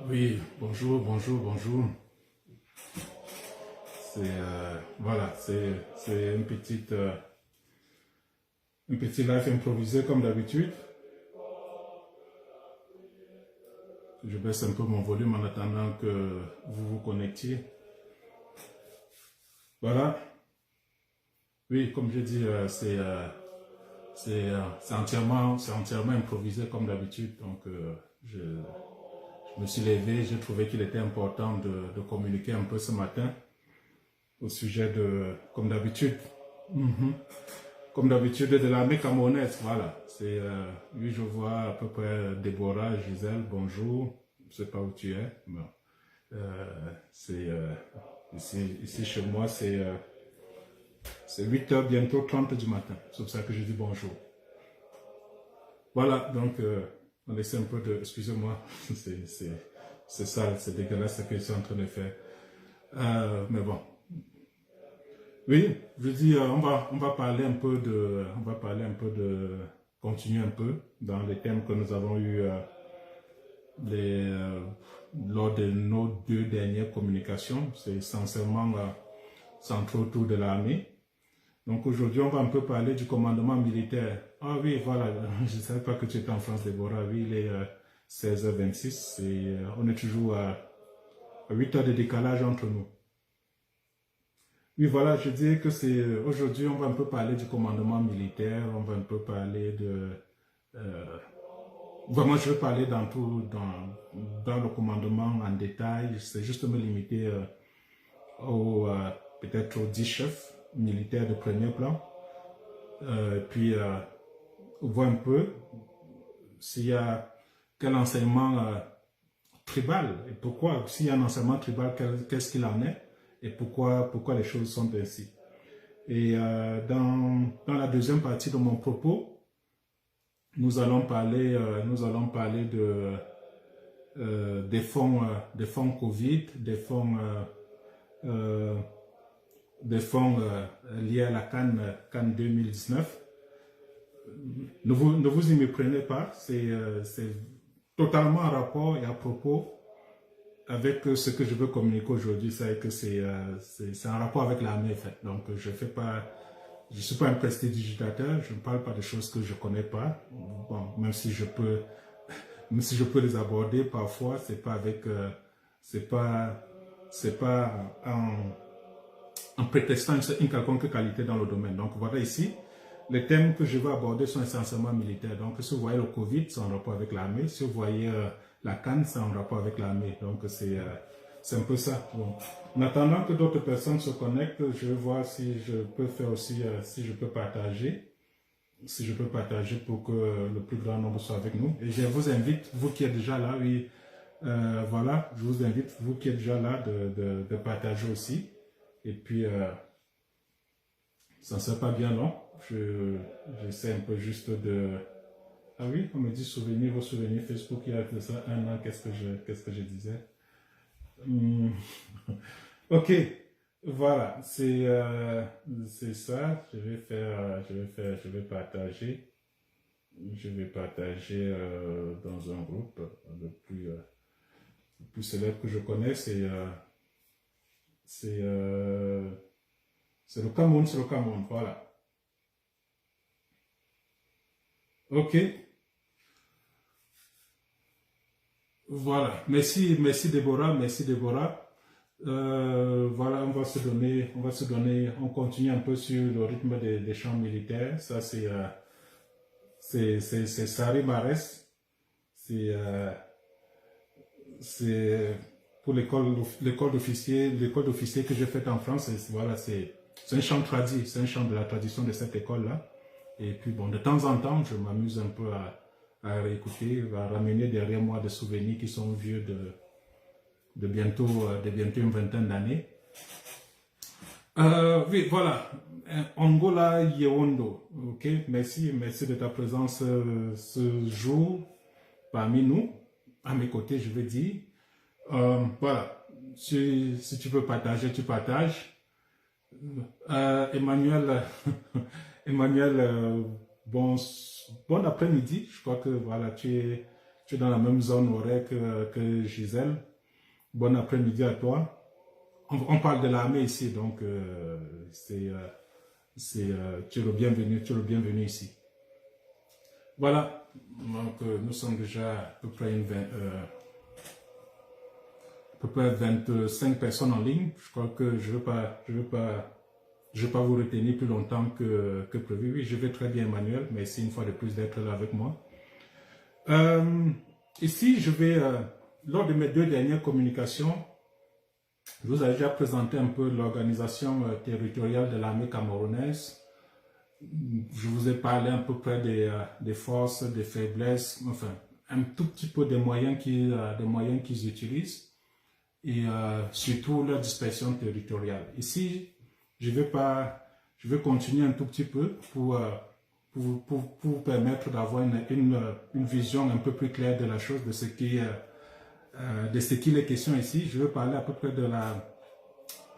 Oui, bonjour, bonjour, bonjour. Voilà, c'est un petit live improvisé comme d'habitude. Je baisse un peu mon volume en attendant que vous vous connectiez. Voilà. Oui, comme je dis, c'est entièrement improvisé comme d'habitude. Donc, je me suis levé, j'ai trouvé qu'il était important de communiquer un peu ce matin au sujet de, comme d'habitude. Comme d'habitude, de l'armée camerounaise, voilà. Oui, je vois à peu près Déborah, Gisèle, bonjour. Je ne sais pas où tu es. Bon. C'est ici chez moi, c'est 8h bientôt 30 du matin. C'est pour ça que je dis bonjour. Voilà, donc on essaie un peu de... Excusez-moi, c'est ça, c'est dégueulasse ce que je suis en train de faire. Mais bon. Oui, je dis, on va parler un peu continuer un peu dans les thèmes que nous avons eu les, euh, lors de nos deux dernières communications. C'est essentiellement centré autour de l'armée. Donc aujourd'hui, on va un peu parler du commandement militaire. Ah oui, voilà, je ne savais pas que tu étais en France, Déborah. Oui, il est 16h26 et on est toujours à 8 heures de décalage entre nous. Oui, voilà, je dis que c'est aujourd'hui, on va un peu parler du commandement militaire, on va un peu parler de... euh, vraiment, je vais parler dans le commandement en détail. C'est juste me limiter peut-être aux 10 chefs militaires de premier plan. Puis, voir un peu s'il y a quel enseignement tribal et pourquoi, s'il y a un enseignement tribal, qu'est-ce qu'il en est et pourquoi les choses sont ainsi. Et dans la deuxième partie de mon propos, nous allons parler des fonds Covid, euh, des fonds liés à la Cannes 2019. Ne vous y méprenez pas, c'est totalement en rapport et à propos avec ce que je veux communiquer aujourd'hui. C'est que c'est en rapport avec l'armée, en fait. Donc, je ne suis pas un prestidigitateur, je ne parle pas de choses que je ne connais pas. Bon, même si je peux les aborder parfois, c'est pas en prétextant une quelconque qualité dans le domaine. Donc voilà ici, les thèmes que je vais aborder sont essentiellement militaires. Donc si vous voyez le Covid, c'est en rapport avec l'armée. Si vous voyez la Cannes, c'est en rapport avec l'armée. Donc c'est un peu ça. Bon. En attendant que d'autres personnes se connectent, je vais voir si je peux faire aussi, si je peux partager pour que le plus grand nombre soit avec nous. Et je vous invite, vous qui êtes déjà là, oui, voilà, je vous invite, vous qui êtes déjà là, de partager aussi. Et puis, ça ne sera pas bien long. J'essaie un peu juste de... Ah oui, on me dit souvenir, vos souvenirs Facebook, il y a de ça un an, qu'est-ce que je disais? Ok, voilà, c'est ça. Je vais partager dans un groupe le plus célèbre que je connais, c'est le Cameroun, voilà. Ok, voilà. Merci Déborah, merci Déborah. Voilà, on continue un peu sur le rythme des champs militaires. Ça, c'est Sari Mares. C'est pour l'école d'officier que j'ai faite en France. Voilà, c'est un chant tradit, c'est un chant de la tradition de cette école-là. Et puis bon, de temps en temps, je m'amuse un peu à réécouter, à ramener derrière moi des souvenirs qui sont vieux de bientôt une vingtaine d'années. Oui, voilà. Angola Yeondo. Ok, merci de ta présence ce jour parmi nous, à mes côtés, je veux dire. Voilà. Si tu veux partager, tu partages. Emmanuel, Emmanuel, bon après-midi. Je crois que voilà, tu es tu es dans la même zone horaire que Gisèle. Bon après-midi à toi. On parle de l'armée ici, donc tu es le bienvenu ici. Voilà, donc nous sommes déjà à peu près 25 personnes en ligne. Je crois que je vais pas vous retenir plus longtemps que prévu. Oui, je vais très bien, Emmanuel. Merci une fois de plus d'être là avec moi. Ici, je vais, lors de mes 2 dernières communications, je vous ai déjà présenté un peu l'organisation territoriale de l'armée camerounaise. Je vous ai parlé à peu près des forces, des faiblesses, enfin, un tout petit peu des moyens qu'ils utilisent et surtout leur dispersion territoriale. Ici, je vais continuer un tout petit peu pour vous permettre d'avoir une vision un peu plus claire de la chose, de ce qu'il est question ici. Je vais parler à peu près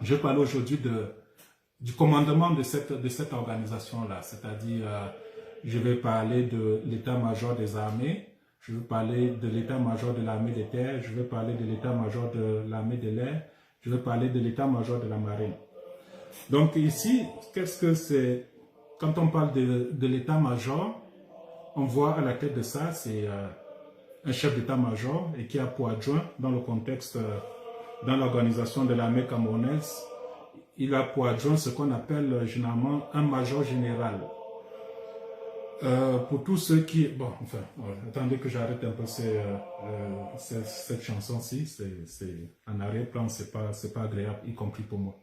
je vais parler aujourd'hui du commandement de cette organisation-là, c'est-à-dire je vais parler de l'état-major des armées, je vais parler de l'état-major de l'armée des terres, je vais parler de l'état-major de l'armée de l'air, je vais parler de l'état-major de la marine. Donc ici, qu'est-ce que c'est? Quand on parle de l'état-major, on voit à la tête de ça, c'est un chef d'état-major et qui a pour adjoint dans le contexte, dans l'organisation de l'armée camerounaise, il a pour adjoint ce qu'on appelle généralement un major général. Pour tous ceux qui... Bon, enfin, attendez que j'arrête un peu cette chanson-ci, c'est en arrière-plan, c'est pas agréable, y compris pour moi.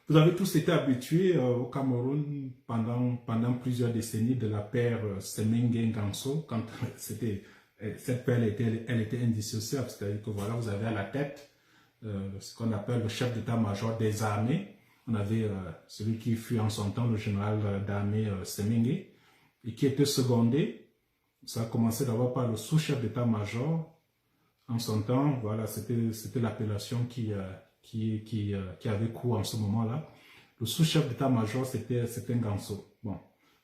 Vous avez tous été habitués au Cameroun pendant plusieurs décennies de la paire Semengue-Nganso, quand cette paire elle était indissociable, c'est-à-dire que voilà, vous avez à la tête ce qu'on appelle le chef d'état-major des armées. On avait celui qui fut en son temps le général d'armée Semengue et qui était secondé. Ça a commencé d'abord par le sous-chef d'état-major. En son temps, voilà, c'était l'appellation qui avait cours en ce moment-là. Le sous-chef d'état-major, c'était Nganso. Bon.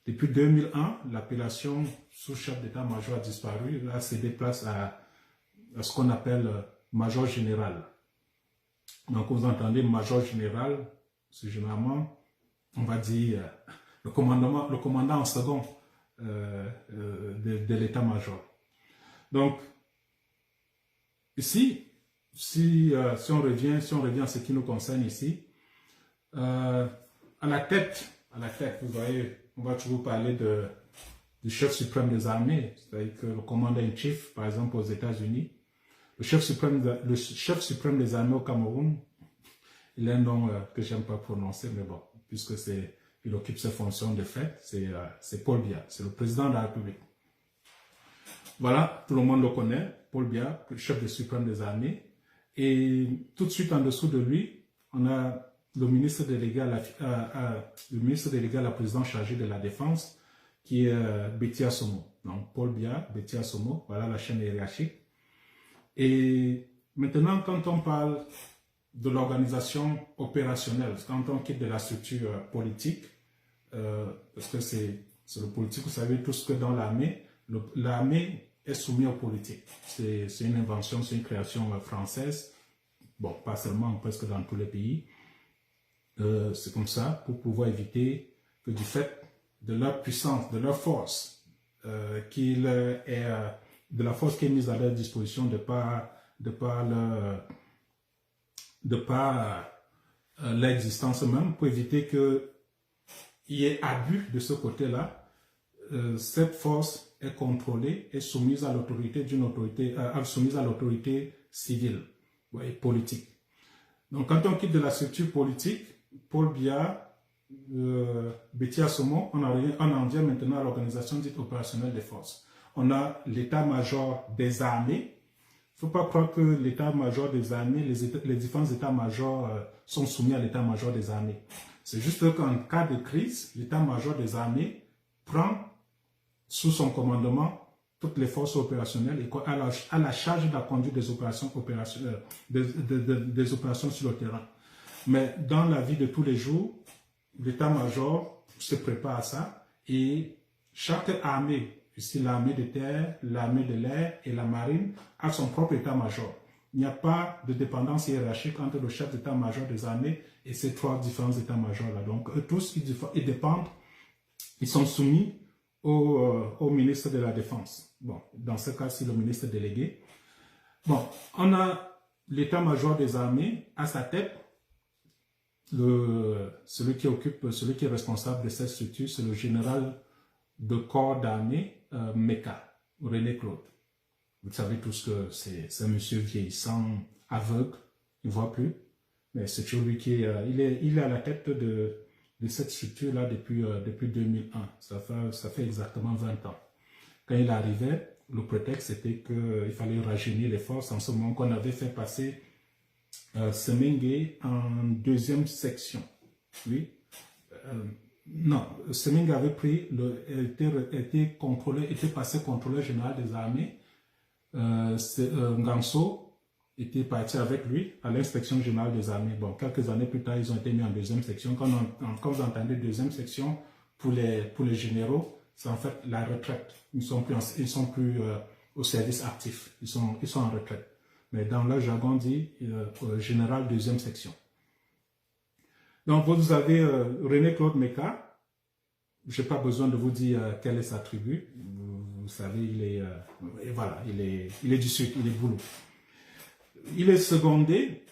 Depuis 2001, l'appellation sous-chef d'état-major a disparu. Là, c'est déplace à ce qu'on appelle major général. Donc, vous entendez major général, c'est généralement, on va dire, le commandant en second de l'état-major. Donc, ici, si on revient à ce qui nous concerne ici, à la tête, vous voyez, on va toujours parler du chef suprême des armées, c'est-à-dire que le commandant-in-chief, par exemple aux États-Unis, le chef suprême des armées au Cameroun, il a un nom que j'aime pas prononcer, mais bon, puisque il occupe ses fonctions de fait, c'est Paul Biya, c'est le président de la République. Voilà, tout le monde le connaît, Paul Biya, le chef suprême des armées. Et tout de suite en dessous de lui, on a le ministre délégué à la présidence chargée de la défense, qui est Betty Assomo. Donc Paul Biya, Betty Assomo, voilà la chaîne hiérarchique. Et maintenant, quand on parle de l'organisation opérationnelle, quand on quitte de la structure politique, parce que c'est le politique, vous savez tous que dans l'armée est soumise aux politiques. C'est une invention, c'est une création française, bon, pas seulement, presque dans tous les pays. C'est comme ça, pour pouvoir éviter que du fait de leur puissance, de leur force, de la force qui est mise à leur disposition de par l'existence même, pour éviter qu'il y ait abus de ce côté-là, cette force est contrôlée et soumise à l'autorité soumise à l'autorité civile et politique. Donc quand on quitte de la structure politique, Paul Biya, Betty Assomo, on en vient maintenant à l'organisation dite opérationnelle des forces. On a l'état-major des armées. Il ne faut pas croire que l'état-major des armées, les différents états-majors sont soumis à l'état-major des armées. C'est juste qu'en cas de crise, l'état-major des armées prend sous son commandement toutes les forces opérationnelles et à la charge de la conduite des opérations des opérations sur le terrain. Mais dans la vie de tous les jours, l'état-major se prépare à ça et chaque armée Ici, l'armée de terre, l'armée de l'air et la marine a son propre état-major. Il n'y a pas de dépendance hiérarchique entre le chef d'état-major des armées et ces trois différents états-majors-là. Donc, eux tous, ils dépendent, ils sont soumis au ministre de la Défense. Bon, dans ce cas-ci, le ministre délégué. Bon, on a l'état-major des armées à sa tête. Celui qui est responsable de cette structure, c'est le général de corps d'armée, Meka, René Claude. Vous savez tous que c'est un monsieur vieillissant, aveugle, il ne voit plus. Mais c'est toujours lui qui est, il est à la tête de cette structure-là depuis 2001. Ça fait exactement 20 ans. Quand il arrivait, le prétexte était qu'il fallait rajeunir les forces. En ce moment qu'on avait fait passer Semengue en deuxième section. Oui. Non, Semengue avait pris, était passé contrôleur général des armées. Nganso était parti avec lui à l'inspection générale des armées. Bon, quelques années plus tard, ils ont été mis en deuxième section. Quand vous entendez deuxième section, pour les généraux, c'est en fait la retraite. Ils sont plus au service actif. Ils sont en retraite. Mais dans leur jargon, on dit général deuxième section. Donc, vous avez René Claude Meka. Je n'ai pas besoin de vous dire quelle est sa tribu. Vous savez, il est du sud, il est boulot. Il est secondé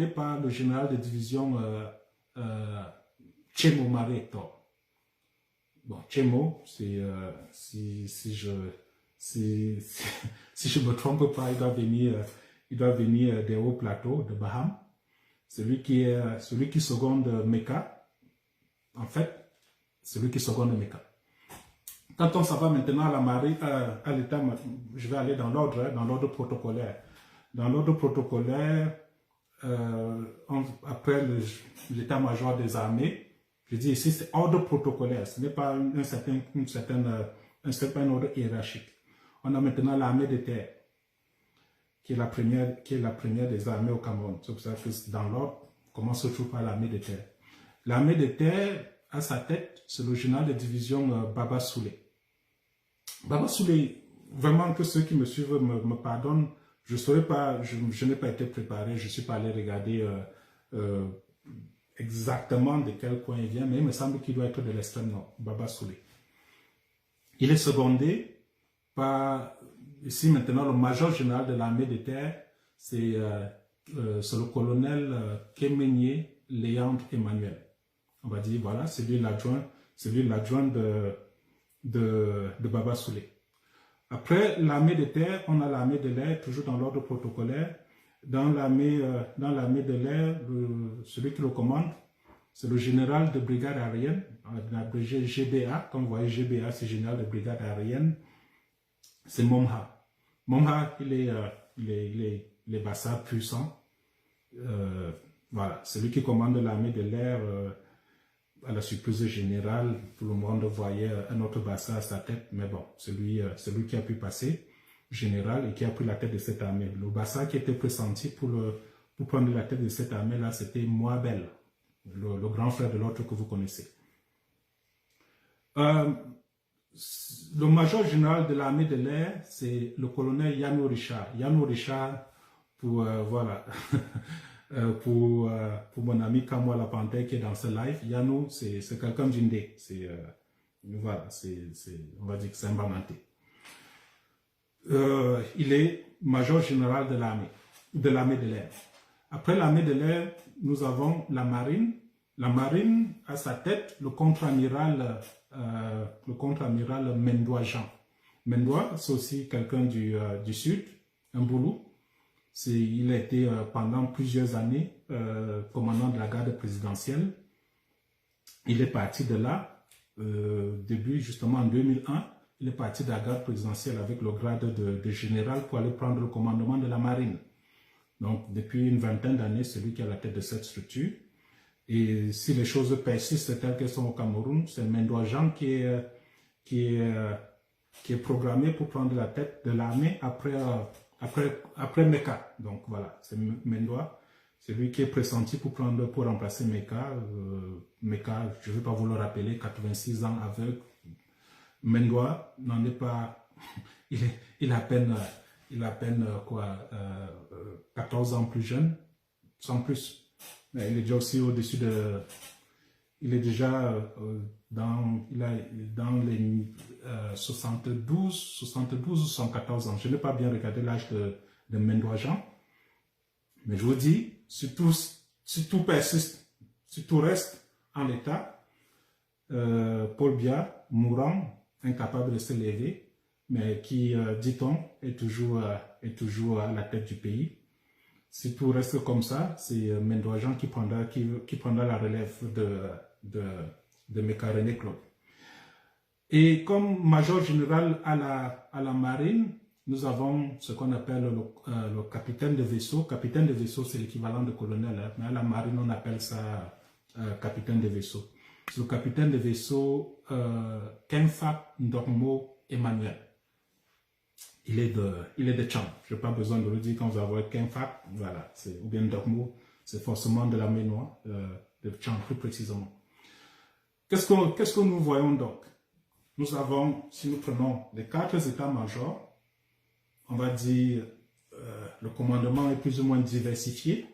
par le général de division Tchemo Mareto. Bon, Tchemo, si je me trompe pas, il doit venir des hauts plateaux de Baham. Celui qui seconde Meka, en fait, celui qui seconde Meka. Quand on s'en va maintenant à la marine, à l'état, je vais aller dans l'ordre protocolaire. Dans l'ordre protocolaire, après l'état-major des armées, je dis ici c'est ordre protocolaire, ce n'est pas un certain ordre hiérarchique. On a maintenant l'armée de terre, qui est la première des armées au Cameroun. C'est pour ça que dans l'ordre, comment se trouve par l'armée de terre. L'armée de terre, à sa tête, c'est le général de division Baba Soulé. Baba Soulé, vraiment que ceux qui me suivent me pardonnent, je n'ai pas été préparé, je ne suis pas allé regarder exactement de quel coin il vient, mais il me semble qu'il doit être de l'extrême nord, Baba Soulé. Il est secondé par, ici maintenant, le major général de l'armée de terre, c'est le colonel Kemenye Léandre Emmanuel. On va dire, voilà, c'est lui l'adjoint de Baba Soulé. Après l'armée de terre, on a l'armée de l'air, toujours dans l'ordre protocolaire. Dans l'armée de l'air, celui qui le commande, c'est le général de brigade aérienne, abrégé GBA. Comme vous voyez, GBA, c'est général de brigade aérienne. C'est Momha. Momha, il est Bassa puissant. Voilà, celui qui commande l'armée de l'air, à la surprise générale, tout le monde voyait un autre Bassa à sa tête, mais bon, celui qui a pu passer, général, et qui a pris la tête de cette armée. Le Bassa qui était pressenti pour prendre la tête de cette armée-là, c'était Moabel, le grand frère de l'autre que vous connaissez. Le major général de l'armée de l'air, c'est le colonel Yanou Richard. Yanou Richard, voilà, pour mon ami Kamwa La Panthère qui est dans ce live, Yanou, c'est quelqu'un d'Indé. Voilà, on va dire que c'est un Bamanté. Il est major général de l'armée de l'air. Après l'armée de l'air, nous avons la marine. La marine, à sa tête, le contre-amiral Mendoa Jean. Mendoa, c'est aussi quelqu'un du sud, un boulot. Il a été pendant plusieurs années commandant de la garde présidentielle. Il est parti de là, début justement en 2001, il est parti de la garde présidentielle avec le grade de général pour aller prendre le commandement de la marine. Donc depuis une vingtaine d'années, c'est lui qui est à la tête de cette structure. Et si les choses persistent telles qu'elles sont au Cameroun, c'est Mendoa Jean qui est programmé pour prendre la tête de l'armée après Meka. Donc voilà, c'est Mendoa, c'est lui qui est pressenti pour remplacer Meka. Meka, je ne vais pas vous le rappeler, 86 ans aveugle, Mendoa n'en est pas, il a à peine quoi, 14 ans plus jeune, sans plus. Mais il est déjà aussi au-dessus de, il est déjà dans les 72 ou 114 ans. Je n'ai pas bien regardé l'âge de Mendoa Jean. Mais je vous dis, si tout persiste, si tout reste en l'état, Paul Biya, mourant, incapable de se lever, mais qui, dit-on, est toujours à la tête du pays. Si tout reste comme ça, c'est Mendoa Jean qui prendra la relève de Meka René Claude. Et comme major général à la marine, nous avons ce qu'on appelle le capitaine de vaisseau. Capitaine de vaisseau, c'est l'équivalent de colonel, hein, mais à la marine, on appelle ça capitaine de vaisseau. C'est le capitaine de vaisseau Kenfa Ndormo Emmanuel. Il est de Tchang. Je n'ai pas besoin de le dire quand vous avez Kenfa, voilà, ou bien Ndormo, c'est forcément de la Ménois, de Tchang plus précisément. Qu'est-ce que nous voyons donc? Nous avons, si nous prenons les 4 états-majors, on va dire le commandement est plus ou moins diversifié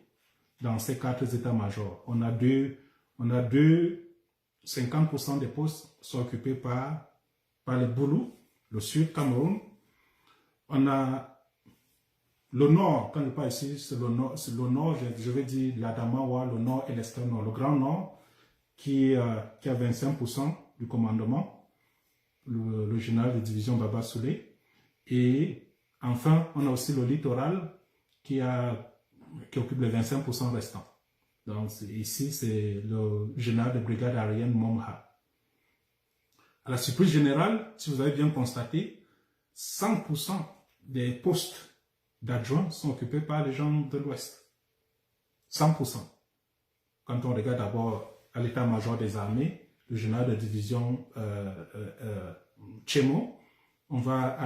dans ces 4 états-majors. On a 50% des postes sont occupés par les Boulous, le sud Cameroun. On a le nord, quand je parle ici, c'est le nord, je vais dire l'Adamawa, le nord et l'extrême nord. Le grand nord qui a 25% du commandement, le général de division Baba Soulé. Et enfin, on a aussi le littoral qui occupe les 25% restants. Donc ici, c'est le général de brigade aérienne Momha. À la surprise générale, si vous avez bien constaté, 100% des postes d'adjoints sont occupés par les gens de l'Ouest. 100%. Quand on regarde d'abord à l'état-major des armées, le général de division Tchemo, on va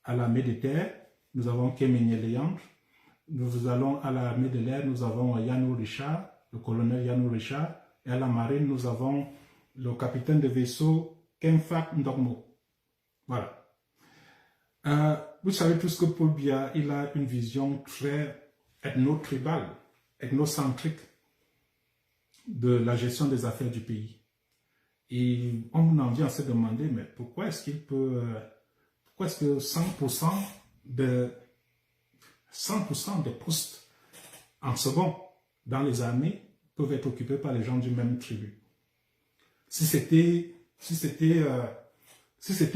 à l'armée des terres, nous avons Kemenye Léandre. Nous allons à l'armée de l'air, nous avons Yanou Richard, le colonel Yanou Richard. Et à la marine, nous avons le capitaine de vaisseau Kenfa Ndormo. Voilà. Vous savez tous que Paul Biya, il a une vision très ethno-tribale, ethnocentrique de la gestion des affaires du pays. Et on en vient à se demander, mais pourquoi est-ce que 100% des postes en second dans les armées peuvent être occupés par les gens du même tribu? Si c'était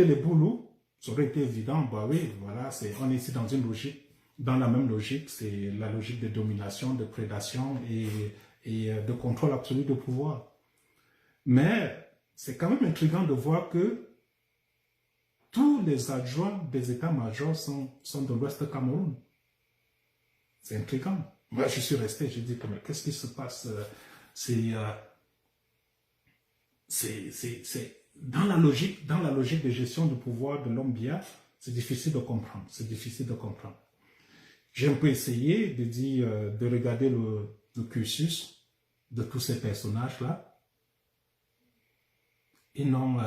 les Boulous, ça aurait été évident. Bah oui, voilà, on est ici dans une logique, dans la même logique, c'est la logique de domination, de prédation et de contrôle absolu de pouvoir. Mais c'est quand même intriguant de voir que tous les adjoints des états-majors sont de l'Ouest Cameroun. C'est intriguant. Moi, je suis resté, je dis, mais qu'est-ce qui se passe? C'est dans la logique de gestion du pouvoir de l'homme Biya, c'est difficile de comprendre. C'est difficile de comprendre. J'ai un peu essayé de regarder le cursus de tous ces personnages-là. Et non,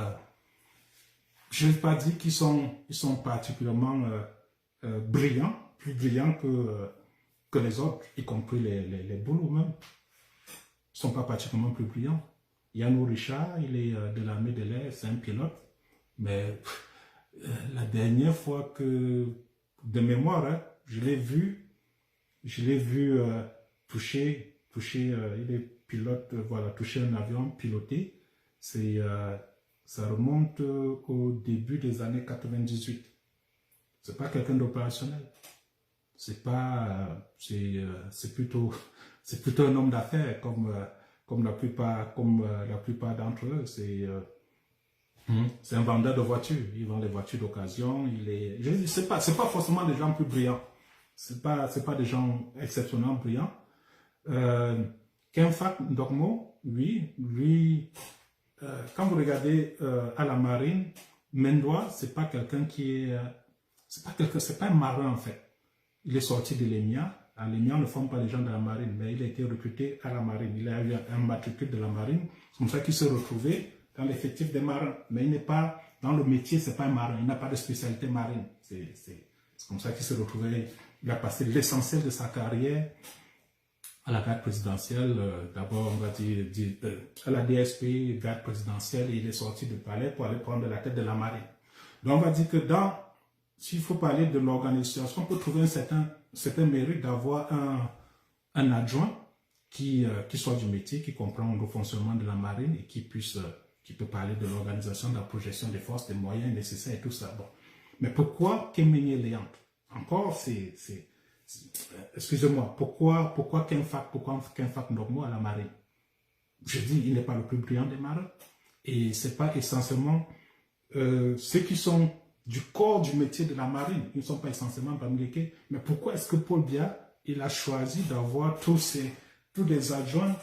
je ne vais pas dire qu'ils sont particulièrement brillants, plus brillants que les autres, y compris les Boulous même. Ils ne sont pas particulièrement plus brillants. Yanou Richard, il est de l'armée de l'air, c'est un pilote. Mais la dernière fois que, de mémoire, hein, je l'ai vu toucher, il est pilote, voilà, toucher un avion piloté. Ça remonte au début des années 98. C'est pas quelqu'un d'opérationnel. C'est plutôt un homme d'affaires comme la plupart d'entre eux. C'est un vendeur de voitures. Il vend des voitures d'occasion. C'est pas forcément des gens plus brillants. C'est pas des gens exceptionnellement brillants. Kenfa Ndormo, lui, quand vous regardez à la marine, Mendoa, c'est pas quelqu'un c'est pas un marin en fait. Il est sorti de l'EMIA. L'EMIA ne forme pas les gens de la marine, mais il a été recruté à la marine. Il a eu un matricule de la marine. C'est comme ça qu'il s'est retrouvé dans l'effectif des marins. Mais il n'est pas dans le métier, c'est pas un marin, il n'a pas de spécialité marine. C'est comme ça qu'il s'est retrouvé, il a passé l'essentiel de sa carrière à la garde présidentielle, d'abord on va dire à la DSP, garde présidentielle, et il est sorti du palais pour aller prendre la tête de la marine. Donc on va dire que s'il faut parler de l'organisation, on peut trouver un certain mérite d'avoir un adjoint qui soit du métier, qui comprend le fonctionnement de la marine et qui peut parler de l'organisation, de la projection des forces, des moyens nécessaires et tout ça. Bon. Mais pourquoi Kemenye Léant? Encore, excusez-moi, pourquoi qu'un fac normaux à la marine? Je dis, il n'est pas le plus brillant des marins. Et c'est pas essentiellement ceux qui sont du corps du métier de la marine, ils ne sont pas essentiellement bamileke. Mais pourquoi est-ce que Paul Biya, il a choisi d'avoir tous les adjoints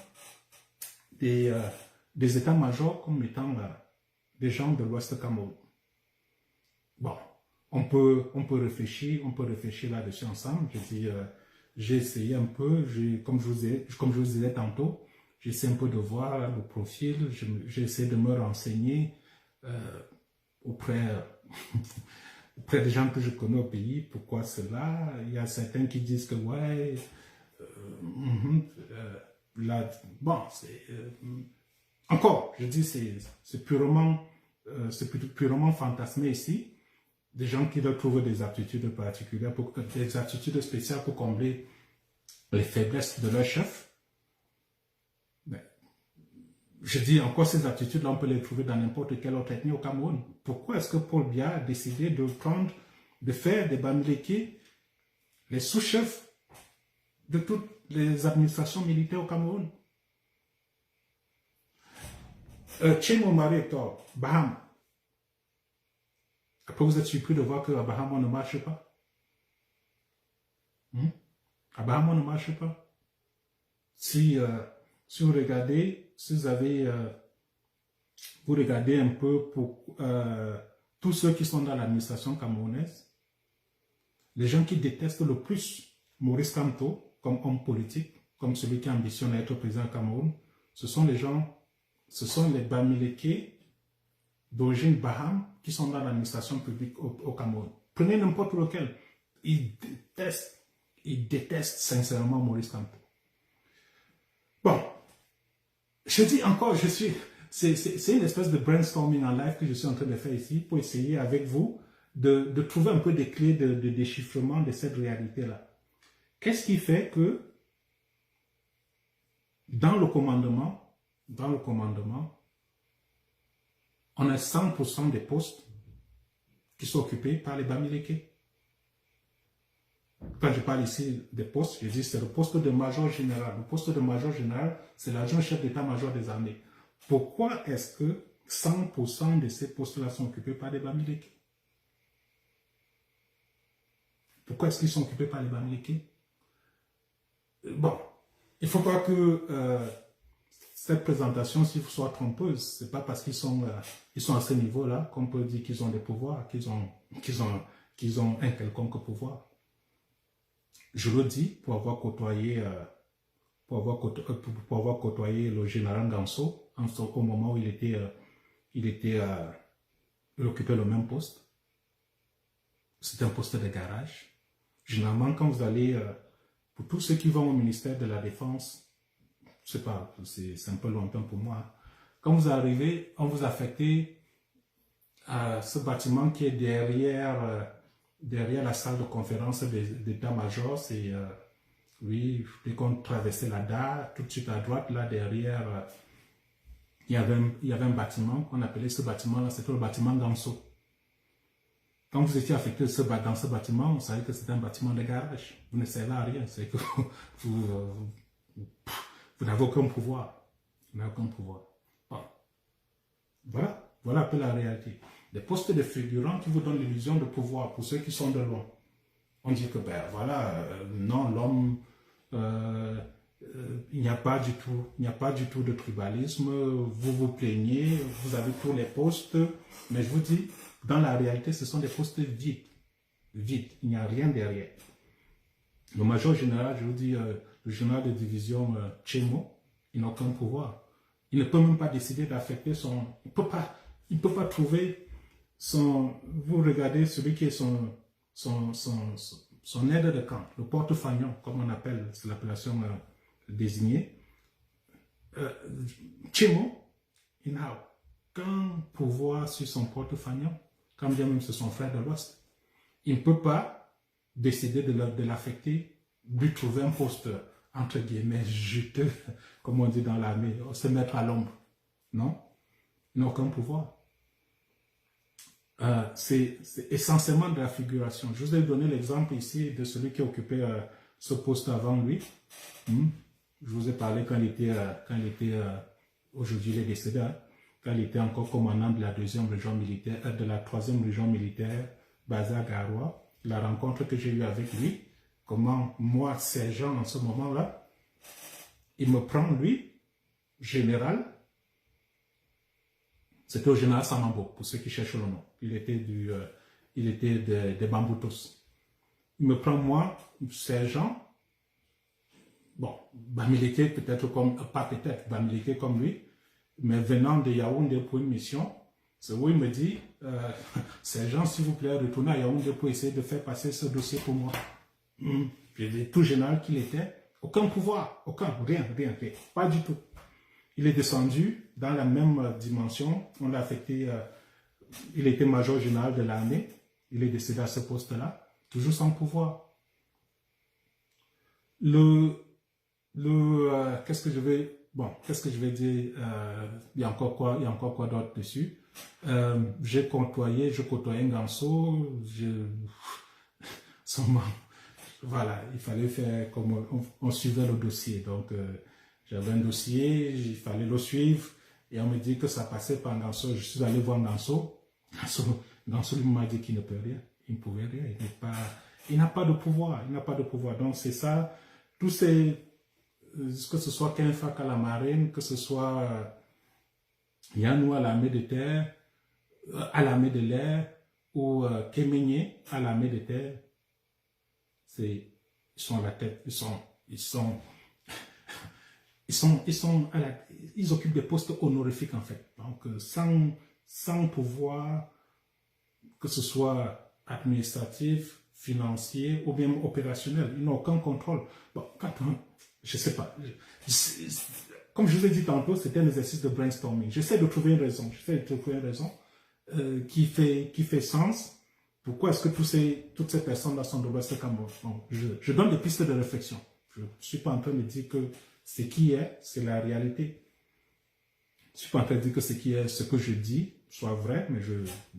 des états-majors comme étant des gens de l'Ouest Cameroun? Bon, on peut réfléchir là-dessus ensemble. Je dis, j'ai essayé un peu, comme je vous disais tantôt, j'essaie un peu de voir le profil, j'essaie de me renseigner auprès des gens que je connais au pays. Pourquoi cela? Il y a certains qui disent que ouais, là, bon, encore, je dis, c'est purement fantasmé ici. Des gens qui doivent trouver des aptitudes particulières, des aptitudes spéciales pour combler les faiblesses de leur chef. Mais, je dis encore, ces aptitudes-là, on peut les trouver dans n'importe quelle autre ethnie au Cameroun. Pourquoi est-ce que Paul Biya a décidé de faire des Bamileke les sous-chefs de toutes les administrations militaires au Cameroun? Tchemo Marie Hector, Baham. Après, vous êtes surpris de voir qu'à Baham, on ne marche pas. À Baham, on ne marche pas. Si vous regardez, vous regardez un peu pour tous ceux qui sont dans l'administration camerounaise, les gens qui détestent le plus Maurice Kamto comme homme politique, comme celui qui ambitionne à être président du Cameroun, ce sont les Bamileke d'origine Baham qui sont dans l'administration publique au Cameroun. Prenez n'importe lequel. Ils détestent sincèrement Maurice Kamto. Bon, je dis encore, c'est une espèce de brainstorming en live que je suis en train de faire ici pour essayer avec vous de trouver un peu des clés de déchiffrement de cette réalité-là. Qu'est-ce qui fait que dans le commandement, on a 100% des postes qui sont occupés par les Bamileke. Quand je parle ici des postes, je dis c'est le poste de major général. Le poste de major général, c'est l'adjoint chef d'état-major des armées. Pourquoi est-ce que 100% de ces postes-là sont occupés par les Bamileke? Pourquoi est-ce qu'ils sont occupés par les Bamileke? Bon, il ne faut pas que cette présentation soit trompeuse. Ce n'est pas parce qu'ils sont à ce niveau-là qu'on peut dire qu'ils ont des pouvoirs, qu'ils ont un quelconque pouvoir. Je le dis pour avoir côtoyé le général Ganso au moment où il occupait le même poste. C'était un poste de garage. Généralement, quand vous allez, pour tous ceux qui vont au ministère de la Défense, je sais pas, c'est un peu lointain pour moi. Quand vous arrivez, on vous affecte à ce bâtiment qui est derrière la salle de conférence d'état-major. C'est, oui, dès qu'on traversait la DAR, tout de suite à droite, là derrière, il y avait un bâtiment qu'on appelait ce bâtiment-là, c'était le bâtiment Ganso. Quand vous étiez affecté dans ce bâtiment, on savait que c'était un bâtiment de garage. Vous ne servez à rien, c'est que vous n'avez aucun pouvoir. Vous n'avez aucun pouvoir. Bon. Voilà un peu la réalité. Des postes de figurants qui vous donnent l'illusion de pouvoir pour ceux qui sont de loin. On dit que, ben voilà, non, l'homme, il n'y a pas du tout de tribalisme, vous vous plaignez, vous avez tous les postes, mais je vous dis, dans la réalité, ce sont des postes vides. Vides, il n'y a rien derrière. Le major général, je vous dis, le général de division Tchemo, il n'a aucun pouvoir. Il ne peut même pas décider d'affecter son... Il ne peut pas trouver vous regardez celui qui est son aide de camp, le porte-fanion, comme on appelle, c'est l'appellation désignée. Chimo, il n'a aucun pouvoir sur son porte-fanion, quand bien même c'est son frère de l'Ouest. Il ne peut pas décider de l'affecter, lui trouver un poste, entre guillemets, juteux, comme on dit dans l'armée, se mettre à l'ombre. Non, il n'a aucun pouvoir. C'est essentiellement de la figuration. Je vous ai donné l'exemple ici de celui qui occupait ce poste avant lui. Je vous ai parlé quand il était aujourd'hui il est décédé, quand il était encore commandant de la deuxième région militaire, de la troisième région militaire basée à Garoua. La rencontre que j'ai eue avec lui, comment moi, sergent en ce moment-là, il me prend lui, général. C'était au général Samambo, pour ceux qui cherchent le nom. Il était des Bamboutos. Il me prend moi, sergent. Bon, Bamileke peut-être comme, pas peut-être, Bamileke comme lui, mais venant de Yaoundé pour une mission, c'est où il me dit, sergent, s'il vous plaît, retournez à Yaoundé pour essayer de faire passer ce dossier pour moi. J'ai dit, tout général qu'il était, aucun pouvoir, rien, pas du tout. Il est descendu dans la même dimension, on l'a affecté, il était major général de l'armée, il est décédé à ce poste-là, toujours sans pouvoir. Qu'est-ce que je vais dire, il y a encore quoi d'autre dessus. Je côtoyais Nganso, voilà, il fallait faire comme on suivait le dossier, donc j'avais un dossier, il fallait le suivre, et on me dit que ça passait par Nganso. Je suis allé voir Nganso. Nganso lui m'a dit qu'il ne peut rien, il ne pouvait rien, il n'a pas de pouvoir, donc c'est ça, tous ces, que ce soit Kenfak à la marine, que ce soit Yanou à l'armée de terre, à l'armée de l'air, ou Kemenye à l'armée de terre, ils sont à la tête, ils occupent des postes honorifiques en fait. Donc sans pouvoir, que ce soit administratif, financier ou bien opérationnel, ils n'ont aucun contrôle. Bon, je sais pas. Comme je vous ai dit tantôt, c'était un exercice de brainstorming. J'essaie de trouver une raison. Qui fait sens. Pourquoi est-ce que toutes ces personnes-là sont de l'Ouest Cameroun? Je donne des pistes de réflexion. Je ne suis pas en train de dire que ce qui est, c'est la réalité. Je ne suis pas en train de dire que ce qui est, ce que je dis, soit vrai, mais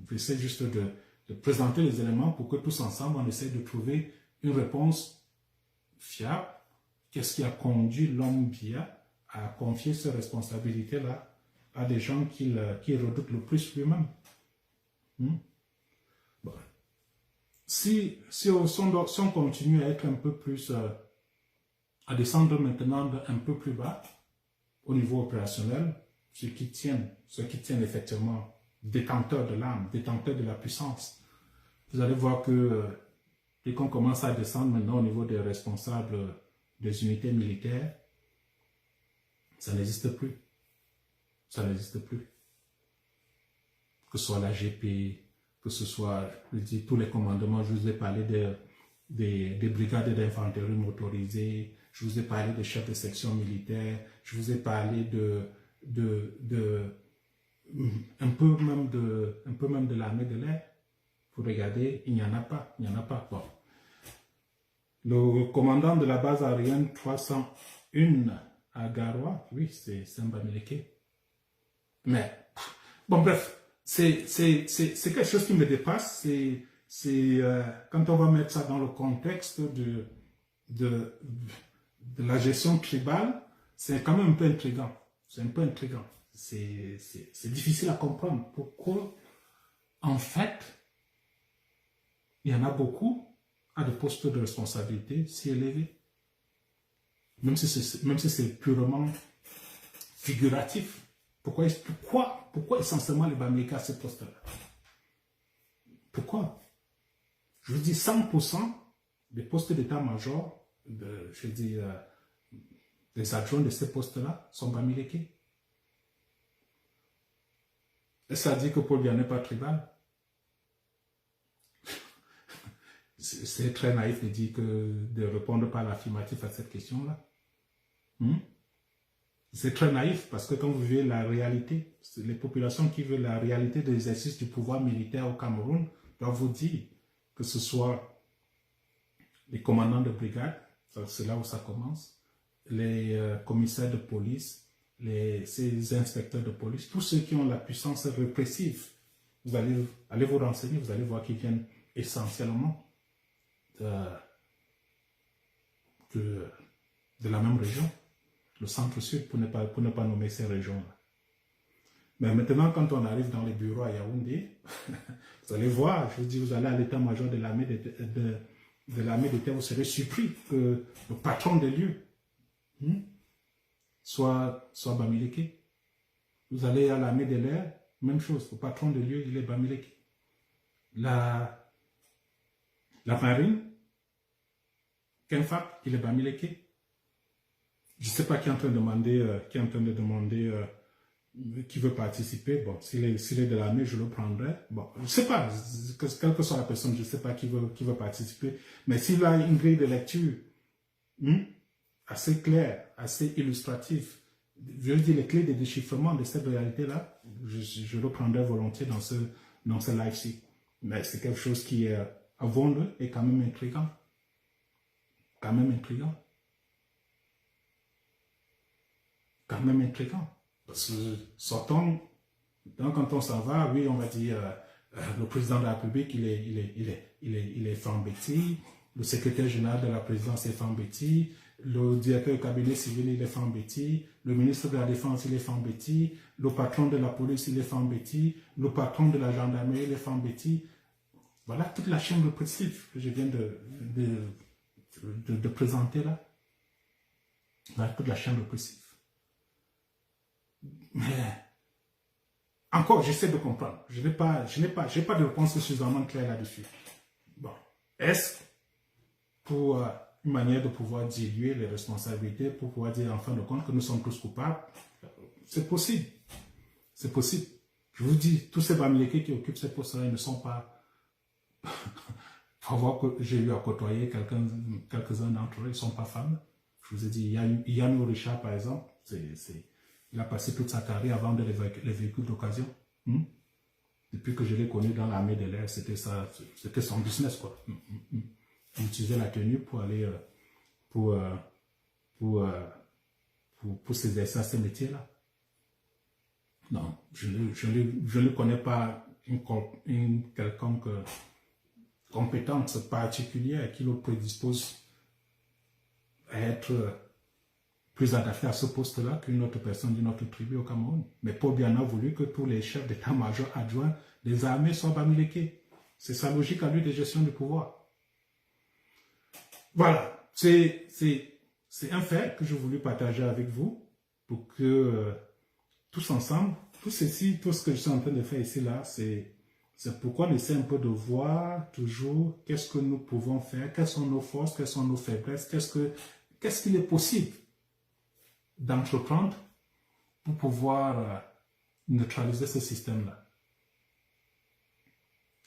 j'essaie juste de présenter les éléments pour que tous ensemble, on essaie de trouver une réponse fiable. Qu'est-ce qui a conduit l'homme Biya à confier ces responsabilités-là à des gens qu'il redoute le plus lui-même? Bon. Si on continue à être un peu plus, à descendre maintenant un peu plus bas, au niveau opérationnel, ceux qui tiennent effectivement détenteurs de l'âme, détenteurs de la puissance, vous allez voir que dès qu'on commence à descendre maintenant au niveau des responsables des unités militaires, ça n'existe plus. Ça n'existe plus. Que ce soit la GP, que ce soit, je dis, tous les commandements, je vous ai parlé des brigades d'infanterie motorisées, je vous ai parlé des chefs de section militaire, je vous ai parlé un peu même de l'armée de l'air. Vous regardez, il n'y en a pas. Bon. Le commandant de la base aérienne 301 à Garoua, oui, c'est un Bamileke. Mais, bon bref, c'est quelque chose qui me dépasse. Quand on va mettre ça dans le contexte de la gestion tribale, c'est quand même un peu intriguant. C'est un peu intriguant. C'est difficile à comprendre. Pourquoi, en fait, il y en a beaucoup à des postes de responsabilité si élevés. Même si c'est purement figuratif. Pourquoi essentiellement les Bamileke à ces postes-là? Pourquoi? Je vous dis 100% des postes d'état-major, des adjoints de ces postes-là sont Bamileke. Est-ce que ça dit que Paul Biya n'est pas tribal? C'est très naïf de dire de répondre par l'affirmatif à cette question-là. C'est très naïf parce que quand vous vivez la réalité, les populations qui veulent la réalité de l'exercice du pouvoir militaire au Cameroun doivent vous dire que ce soit les commandants de brigade, c'est là où ça commence, les commissaires de police, ces inspecteurs de police, tous ceux qui ont la puissance répressive. Vous allez vous renseigner, vous allez voir qu'ils viennent essentiellement de la même région, le centre-sud, pour ne pas nommer ces régions-là. Mais maintenant, quand on arrive dans les bureaux à Yaoundé, vous allez voir, je vous dis, vous allez à l'état-major de l'armée de terre, vous serez surpris que le patron des lieux soit Bamileke. Vous allez à l'armée de l'air, même chose, le patron des lieux, il est Bamileke. La marine, Kenfap, il est Bamileke. Je ne sais pas qui est en train de demander, qui veut participer. Bon, s'il est de l'armée, je le prendrai. Bon, je ne sais pas, quelle que soit la personne, je ne sais pas qui veut participer. Mais s'il a une grille de lecture assez claire, assez illustrative, je veux dire les clés de déchiffrement de cette réalité-là, je le prendrai volontiers dans ce live-ci. Mais c'est quelque chose qui est, avouons-le, est quand même intriguant. Quand même intriguant. Quand même intriguant. Parce que sortons, quand on s'en va, oui, on va dire, le président de la République, il est Fambeti, le secrétaire général de la présidence est Fambeti, le directeur du cabinet civil, il est Fambeti, le ministre de la Défense, il est Fambeti, le patron de la police, il est Fambeti, le patron de la gendarmerie, il est Fambeti. Voilà toute la chaîne répressive que je viens de présenter là. Voilà toute la chaîne répressive. Mais encore, j'essaie de comprendre. Je n'ai pas de réponse suffisamment claire là-dessus. Bon, est-ce pour une manière de pouvoir diluer les responsabilités, pour pouvoir dire en fin de compte que nous sommes tous coupables? C'est possible. C'est possible. Je vous dis, tous ces Bamileke qui occupent ces postes-là, ils ne sont pas... Pour avoir que j'ai eu à côtoyer quelques-uns d'entre eux, ils ne sont pas femmes. Je vous ai dit, Yann Richard, par exemple, il a passé toute sa carrière à vendre les véhicules d'occasion. Depuis que je l'ai connu dans l'armée de l'air, c'était son business, quoi. Il utilisait la tenue pour aller pour s'exercer à ce métier-là. Non, je ne connais pas une quelconque compétence particulière qui le prédispose à être plus adapté à ce poste-là qu'une autre personne d'une autre tribu au Cameroun. Mais Paul Biya a voulu que tous les chefs d'état-major adjoints des armées soient Bamileke. C'est sa logique à lui de gestion du pouvoir. Voilà, c'est un fait que je voulais partager avec vous pour que tous ensemble, tout ce que je suis en train de faire ici, là, c'est pourquoi on essaie un peu de voir toujours qu'est-ce que nous pouvons faire, quelles sont nos forces, quelles sont nos faiblesses, qu'est-ce qu'il est possible d'entreprendre pour pouvoir neutraliser ce système-là.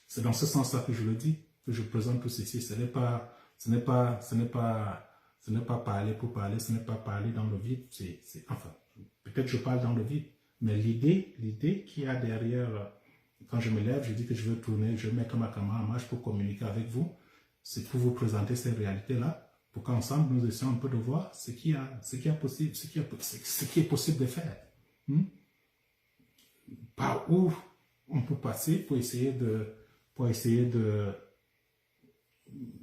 C'est dans ce sens-là que je le dis, que je présente tout ceci. Ce n'est pas parler pour parler, ce n'est pas parler dans le vide. Enfin, peut-être je parle dans le vide, mais l'idée qu'il y a derrière, quand je me lève, je dis que je veux tourner, je veux mettre ma caméra en marche pour communiquer avec vous, c'est pour vous présenter ces réalités-là, pour qu'ensemble nous essayons un peu de voir ce qui est possible de faire. Par où on peut passer pour essayer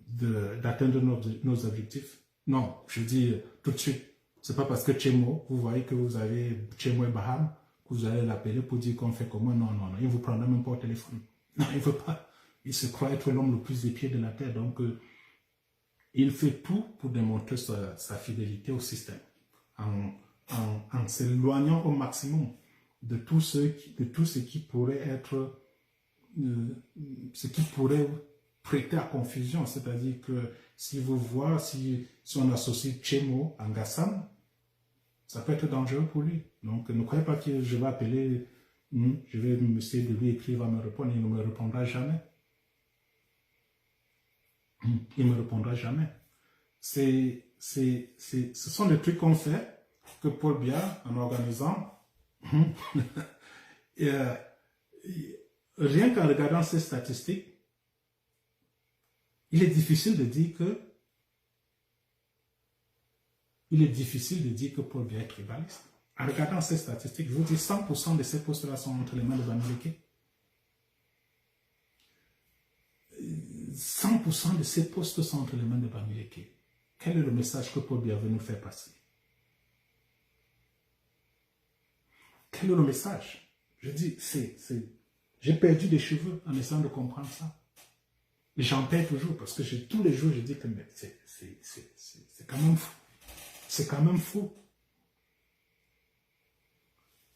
d'atteindre nos objectifs. Non, je dis tout de suite, c'est pas parce que Tchemo, vous voyez que vous avez Tchemo et Baham, que vous allez l'appeler pour dire qu'on fait comment. Non, il ne vous prendra même pas au téléphone. Non, il ne veut pas. Il se croit être l'homme le plus épié de la terre. Donc, il fait tout pour démontrer sa fidélité au système, en s'éloignant au maximum de tout ce qui pourrait être, ce qui pourrait prêter à confusion. C'est-à-dire que si vous voyez, si on associe Tchemo à Ngassam, ça peut être dangereux pour lui. Donc, ne croyez pas que je vais appeler, je vais essayer de lui écrire, il va me répondre, il ne me répondra jamais. Il ne me répondra jamais. Ce sont des trucs qu'on fait que Paul Biya, en organisant, et, rien qu'en regardant ces statistiques, il est difficile de dire que Paul Biya est tribaliste. En regardant ces statistiques, je vous dis 100% de ces postes-là sont entre les mains de Bamileke. 100% de ces postes sont entre les mains de Bamileke. Quel est le message que Paul Biya veut nous faire passer? Quel est le message? Je dis, j'ai perdu des cheveux en essayant de comprendre ça. Et j'en perds toujours parce que tous les jours, je dis que c'est quand même fou. C'est quand même fou.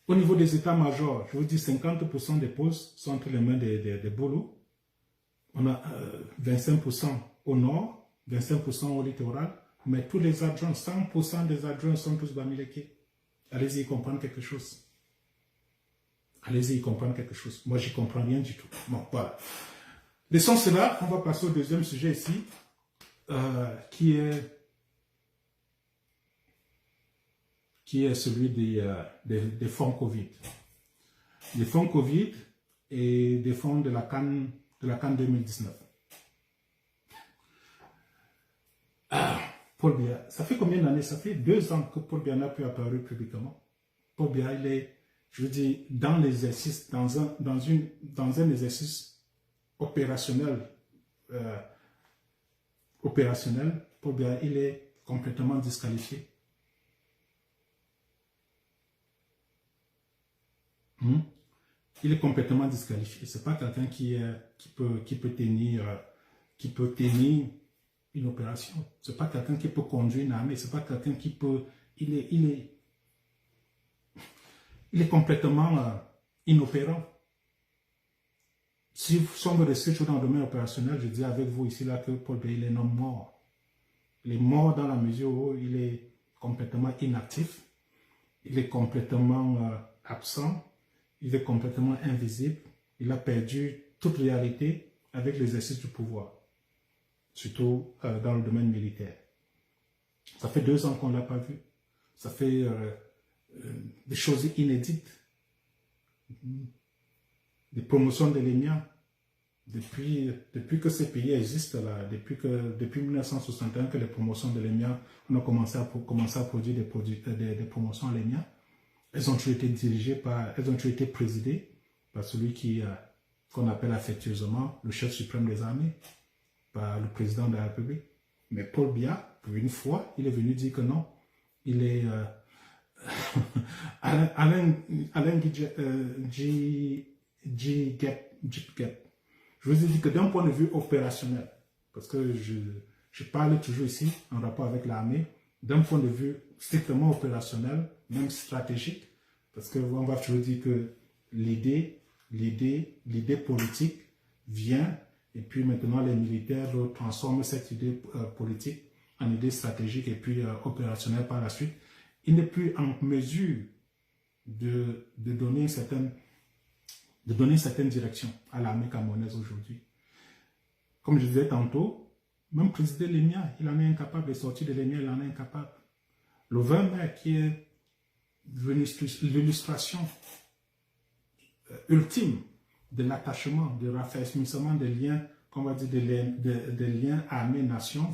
Au niveau des états-majors, je vous dis 50% des postes sont entre les mains des boulots. On a 25% au nord, 25% au littoral, mais tous les adjoints, 100% des adjoints sont tous Bamileke. Allez-y comprendre quelque chose. Allez-y comprendre quelque chose. Moi, j'y comprends rien du tout. Bon, voilà. Laissons cela, on va passer au deuxième sujet ici, qui est celui des fonds Covid. Des fonds Covid et des fonds de la CAN 2019. Paul Biya, ça fait combien d'années? Ça fait 2 ans que Paul Biya n'a plus apparu publiquement. Paul Biya, il est, je veux dire, dans l'exercice, dans un exercice opérationnel, Paul Biya, il est complètement disqualifié. Il est complètement disqualifié. C'est pas quelqu'un qui peut tenir une opération. C'est pas quelqu'un qui peut conduire une armée. C'est pas quelqu'un qui peut. Il est complètement inopérant. Si on veut rester toujours dans le domaine opérationnel, je dis avec vous ici là que Paul Biya, il est un homme mort. Il est mort dans la mesure où il est complètement inactif. Il est complètement absent. Il est complètement invisible. Il a perdu toute réalité avec l'exercice du pouvoir, surtout dans le domaine militaire. Ça fait 2 ans qu'on ne l'a pas vu. Ça fait des choses inédites. Des promotions de l'ENIA. Depuis que ces pays existent, là, depuis 1961 que les promotions de l'ENIA, on a commencé à produire des promotions à l'ENIA. Elles ont toujours été elles ont toujours été présidées par celui qu'on appelle affectueusement le chef suprême des armées, par le président de la République. Mais Paul Biya, pour une fois, il est venu dire que non. Il est Alain Gap. Je vous ai dit que d'un point de vue opérationnel, parce que je parle toujours ici en rapport avec l'armée, d'un point de vue strictement opérationnel, même stratégique, parce qu'on va toujours dire que l'idée politique vient, et puis maintenant les militaires transforment cette idée politique en idée stratégique et puis opérationnelle par la suite. Il n'est plus en mesure de donner une certaine direction à l'armée camerounaise aujourd'hui. Comme je disais tantôt, même présider l'ENIA, il en est incapable, de sortir de l'ENIA, il en est incapable. Le 20 mai, qui est l'illustration ultime de l'attachement, du raffermissement des liens, qu'on va dire des liens armée-nation,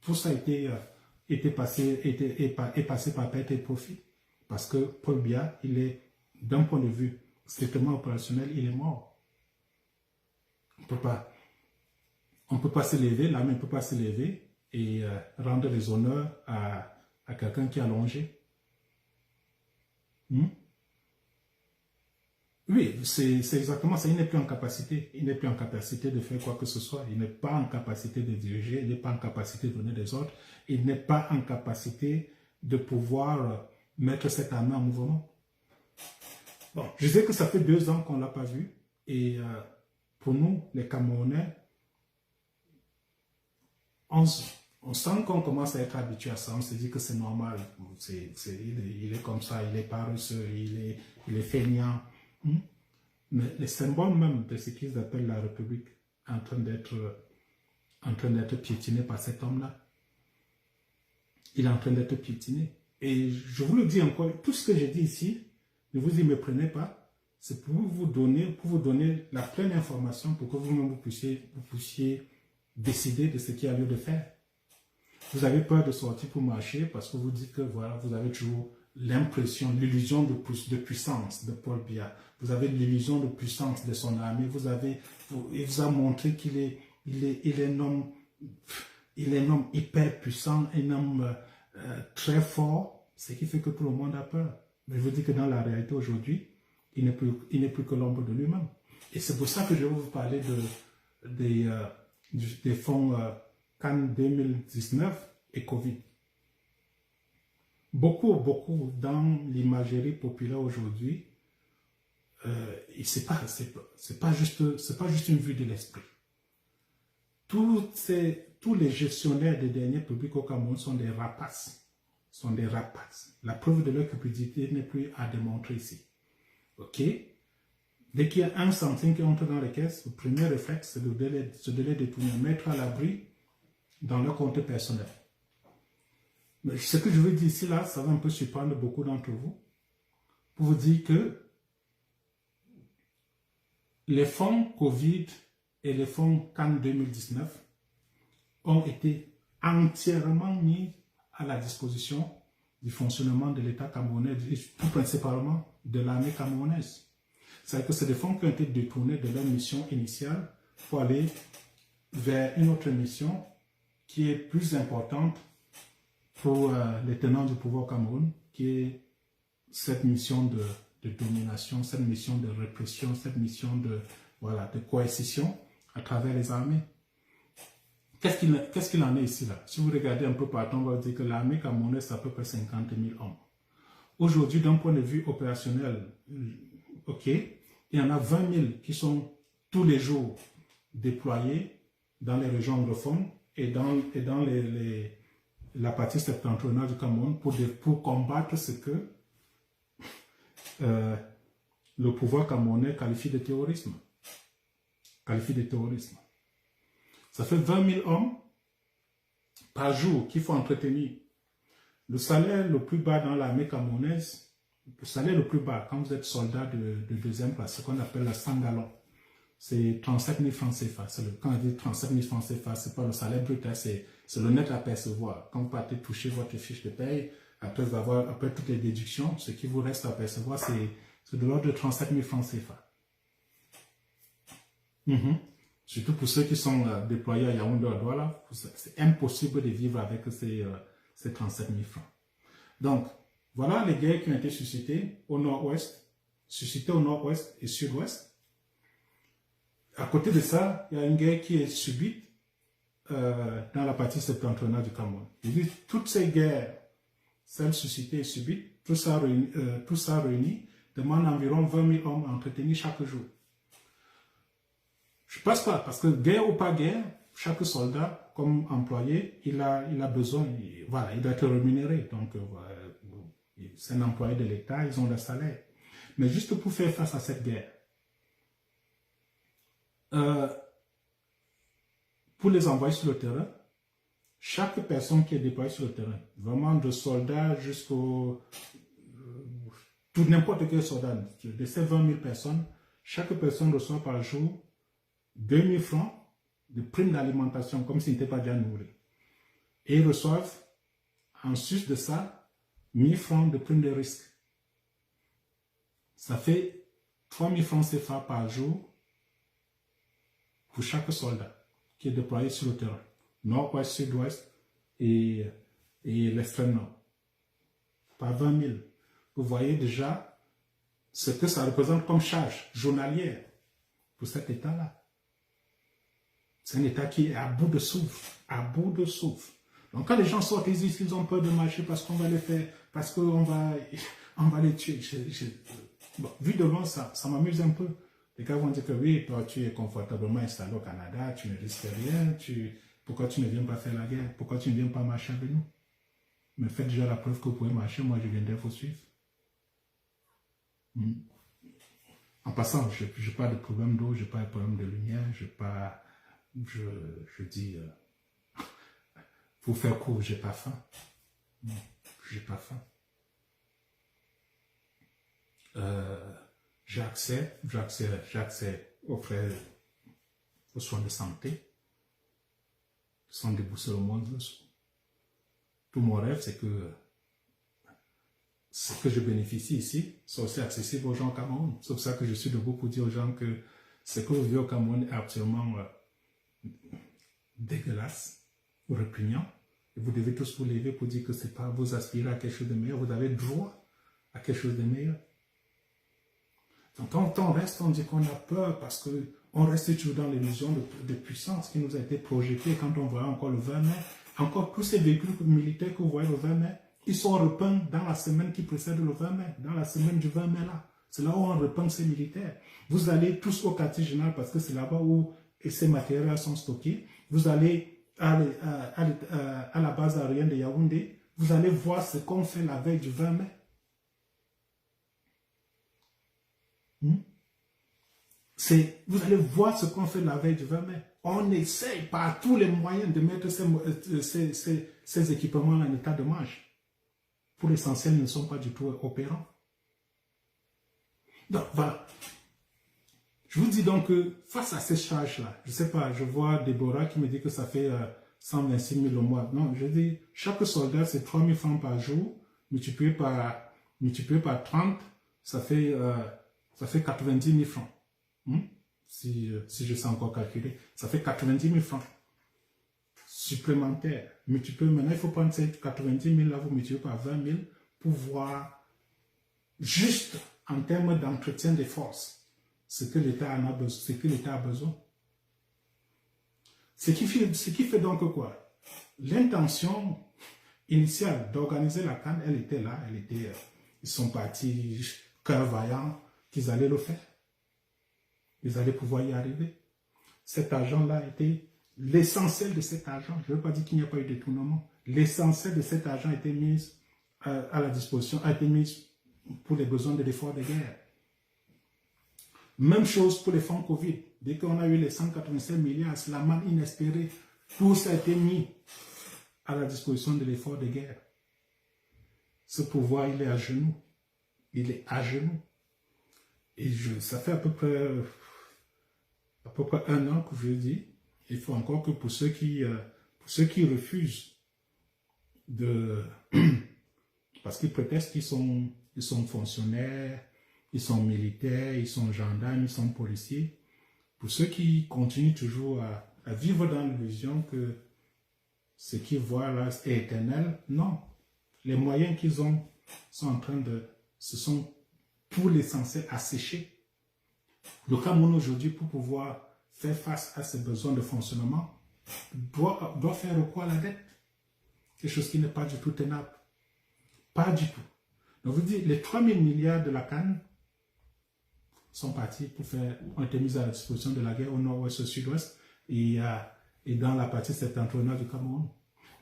tout ça est passé par perte et profit. Parce que Paul Biya, il est, d'un point de vue strictement opérationnel, il est mort. On ne peut pas se lever, l'armée ne peut pas se lever et rendre les honneurs à quelqu'un qui est allongé. Oui, c'est exactement ça. Il n'est plus en capacité. Il n'est plus en capacité de faire quoi que ce soit. Il n'est pas en capacité de diriger. Il n'est pas en capacité de donner des ordres. Il n'est pas en capacité de pouvoir mettre cette armée en mouvement. Bon, je sais que ça fait 2 ans qu'on ne l'a pas vu. Et pour nous, les Camerounais, on sent qu'on commence à être habitué à ça. On se dit que c'est normal. Il est comme ça. Il est paresseux. Il est feignant. Mais les symboles même de ce qu'ils appellent la République en train d'être en train d'être piétiné par cet homme-là. Il est en train d'être piétiné. Et je vous le dis encore, tout ce que j'ai dit ici, ne vous y méprenez pas, c'est pour vous donner la pleine information pour que vous-même vous puissiez décider de ce qu'il y a lieu de faire. Vous avez peur de sortir pour marcher parce que vous dites que voilà, vous avez toujours l'impression, l'illusion de puissance de Paul Biya. Vous avez l'illusion de puissance de son armée. Il vous a montré qu'il est un homme, hyper puissant, un homme très fort, ce qui fait que tout le monde a peur. Mais je vous dis que dans la réalité aujourd'hui, il n'est plus que l'ombre de lui-même. Et c'est pour ça que je vais vous parler des fonds Cannes 2019 et Covid. Beaucoup dans l'imagerie populaire aujourd'hui, c'est pas juste une vue de l'esprit. Tous les gestionnaires des deniers publics au Cameroun sont des rapaces. La preuve de leur cupidité n'est plus à démontrer ici. Ok? Dès qu'il y a 1 centime qui entre dans les caisses, le premier réflexe, c'est de les détourner, mettre à l'abri dans leur compte personnel. Mais ce que je veux dire ici, là, ça va un peu surprendre beaucoup d'entre vous, pour vous dire que les fonds Covid et les fonds Cannes 2019 ont été entièrement mis à la disposition du fonctionnement de l'État camerounais, et tout principalement de l'armée camerounaise. C'est-à-dire que c'est des fonds qui ont été détournés de leur mission initiale pour aller vers une autre mission qui est plus importante pour les tenants du pouvoir au Cameroun, qui est cette mission de domination, cette mission de répression, cette mission de coercition à travers les armées. Qu'est-ce qu'il en est ici là? Si vous regardez un peu partout, on va dire que l'armée camerounaise, c'est à peu près 50 000 hommes. Aujourd'hui, d'un point de vue opérationnel, ok, il y en a 20 000 qui sont tous les jours déployés dans les régions anglophones et dans la partie septentrionale du Cameroun pour combattre ce que le pouvoir camerounais qualifie de terrorisme. Ça fait 20 000 hommes par jour qu'il faut entretenir. Le salaire le plus bas dans l'armée camerounaise, le salaire le plus bas quand vous êtes soldat de deuxième classe, ce qu'on appelle le 100 gallons, c'est 37 000 francs CFA. Quand on dit 37 000 francs CFA, ce n'est pas le salaire brut, c'est le net à percevoir. Quand vous partez toucher votre fiche de paye, après toutes les déductions, ce qui vous reste à percevoir, c'est de l'ordre de 37 000 francs CFA. Surtout pour ceux qui sont déployés à Yaoundé, à Douala, c'est impossible de vivre avec ces 37 000 francs. Donc, voilà les guerres qui ont été suscitées au nord-ouest et sud-ouest. À côté de ça, il y a une guerre qui est subite dans la partie septentrionale du Cameroun. Toutes ces guerres, celles suscitées et subites, tout ça réuni, demande environ 20 000 hommes à entretenir chaque jour. Je passe pas, parce que guerre ou pas guerre, chaque soldat, comme employé, il a besoin, il doit être rémunéré. Donc, c'est un employé de l'État, ils ont leur salaire. Mais juste pour faire face à cette guerre, pour les envoyer sur le terrain, chaque personne qui est déployée sur le terrain, vraiment de soldats jusqu'au... tout n'importe quel soldat, de ces 20 000 personnes, chaque personne reçoit par jour 2 000 francs de prime d'alimentation, comme s'ils n'étaient pas déjà nourris. Et ils reçoivent, en sus de ça, 1 000 francs de prime de risque. Ça fait 3 000 francs CFA par jour pour chaque soldat qui est déployé sur le terrain. Nord-ouest, sud-ouest et l'extrême nord. Par 20 000. Vous voyez déjà ce que ça représente comme charge journalière pour cet État-là. C'est un État qui est à bout de souffle. Donc quand les gens sortent, ils disent qu'ils ont peur de marcher parce qu'on va les faire, parce qu'on va les tuer. Bon, vu devant ça m'amuse un peu. Les gars vont dire que oui, toi tu es confortablement installé au Canada, tu ne risques rien, pourquoi tu ne viens pas faire la guerre? Pourquoi tu ne viens pas marcher avec nous? Mais faites déjà la preuve que vous pouvez marcher, moi je viendrai vous suivre. En passant, je n'ai pas de problème d'eau, je n'ai pas de problème de lumière, je n'ai pas je dis, pour faire court, j'ai pas faim. Non, j'ai pas faim. J'ai accès aux soins de santé, sans débourser le monde. Tout mon rêve, c'est que ce que je bénéficie ici soit aussi accessible aux gens au Cameroun. C'est pour ça que je suis debout pour dire aux gens que ce que vous vivez au Cameroun est absolument dégueulasse, répugnant. Et vous devez tous vous lever pour dire que c'est pas vous aspirez à quelque chose de meilleur. Vous avez droit à quelque chose de meilleur. Donc quand on reste, on dit qu'on a peur parce qu'on reste toujours dans l'illusion de puissance qui nous a été projetée quand on voit encore le 20 mai. Encore tous ces véhicules militaires que vous voyez le 20 mai, ils sont repeints dans la semaine qui précède le 20 mai, dans la semaine du 20 mai là. C'est là où on repeint ces militaires. Vous allez tous au quartier général parce que c'est là-bas où ces matériels sont stockés. Vous allez à la base aérienne de Yaoundé, vous allez voir ce qu'on fait la veille du 20 mai. Vous allez voir ce qu'on fait la veille du 20 mai. On essaye par tous les moyens de mettre ces équipements en état de marche. Pour l'essentiel, ils ne sont pas du tout opérants. Donc, voilà. Je vous dis donc que face à ces charges-là, je ne sais pas, je vois Déborah qui me dit que ça fait 126 000 au mois. Non, je dis, chaque soldat, c'est 3 000 francs par jour, multiplié par 30, ça fait 90 000 francs. Si je sais encore calculer, ça fait 90 000 francs supplémentaires. Maintenant, il faut prendre ces 90 000 là, vous multipliez par 20 000 pour voir juste en termes d'entretien des forces ce que l'État a besoin. Ce qui fait donc quoi? L'intention initiale d'organiser la CAN, elle était là, ils sont partis cœur vaillant qu'ils allaient le faire. Ils allaient pouvoir y arriver. Cet argent-là était l'essentiel de cet argent. Je ne veux pas dire qu'il n'y a pas eu de détournement. L'essentiel de cet argent a été mis à la disposition, a été mis pour les besoins de l'effort de guerre. Même chose pour les fonds Covid. Dès qu'on a eu les 185 milliards, c'est la manne inespérée. Tout ça a été mis à la disposition de l'effort de guerre. Ce pouvoir, il est à genoux. Il est à genoux. Et ça fait à peu près 1 an que je dis, il faut encore que pour ceux qui refusent parce qu'ils prétextent qu'ils sont fonctionnaires, ils sont militaires, ils sont gendarmes, ils sont policiers. Pour ceux qui continuent toujours à vivre dans l'illusion que ce qu'ils voient là est éternel, non. Les moyens qu'ils ont se sont pour l'essentiel asséchés. Le Cameroun aujourd'hui, pour pouvoir faire face à ses besoins de fonctionnement, doit faire recours à la dette. Quelque chose qui n'est pas du tout tenable. Pas du tout. Donc, je vous dis, les 3 000 milliards de la CAN sont partis ont été mis à la disposition de la guerre au nord-ouest, au sud-ouest et dans la partie septentrionale du Cameroun.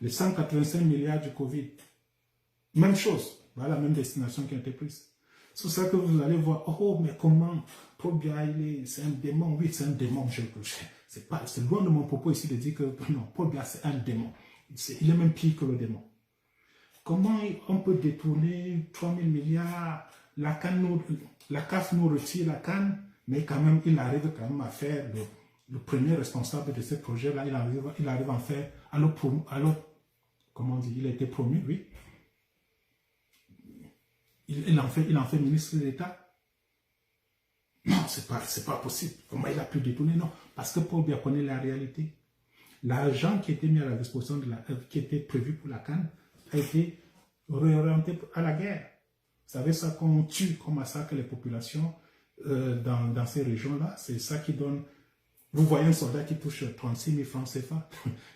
Les 185 milliards du Covid, même chose, voilà la même destination qui a été prise. C'est pour ça que vous allez voir, oh, mais comment Paul Biya, c'est un démon. Oui, c'est un démon. C'est loin de mon propos ici de dire que non, Paul Biya, c'est un démon. Il est même pire que le démon. Comment on peut détourner 3 000 milliards, la CAF nous retire la CAN, mais quand même, il arrive quand même à faire le premier responsable de ce projet-là, il arrive à en faire, comment on dit, il a été promu, oui. Il en fait ministre de l'État. Non, c'est pas possible. Comment il a pu détourner? Non, parce que Paul Biya connaît la réalité. L'argent qui était mis à la disposition qui était prévu pour la CAN a été réorienté à la guerre. Vous savez ça qu'on tue, qu'on massacre les populations dans ces régions-là, c'est ça qui donne. Vous voyez un soldat qui touche 36 000 francs CFA.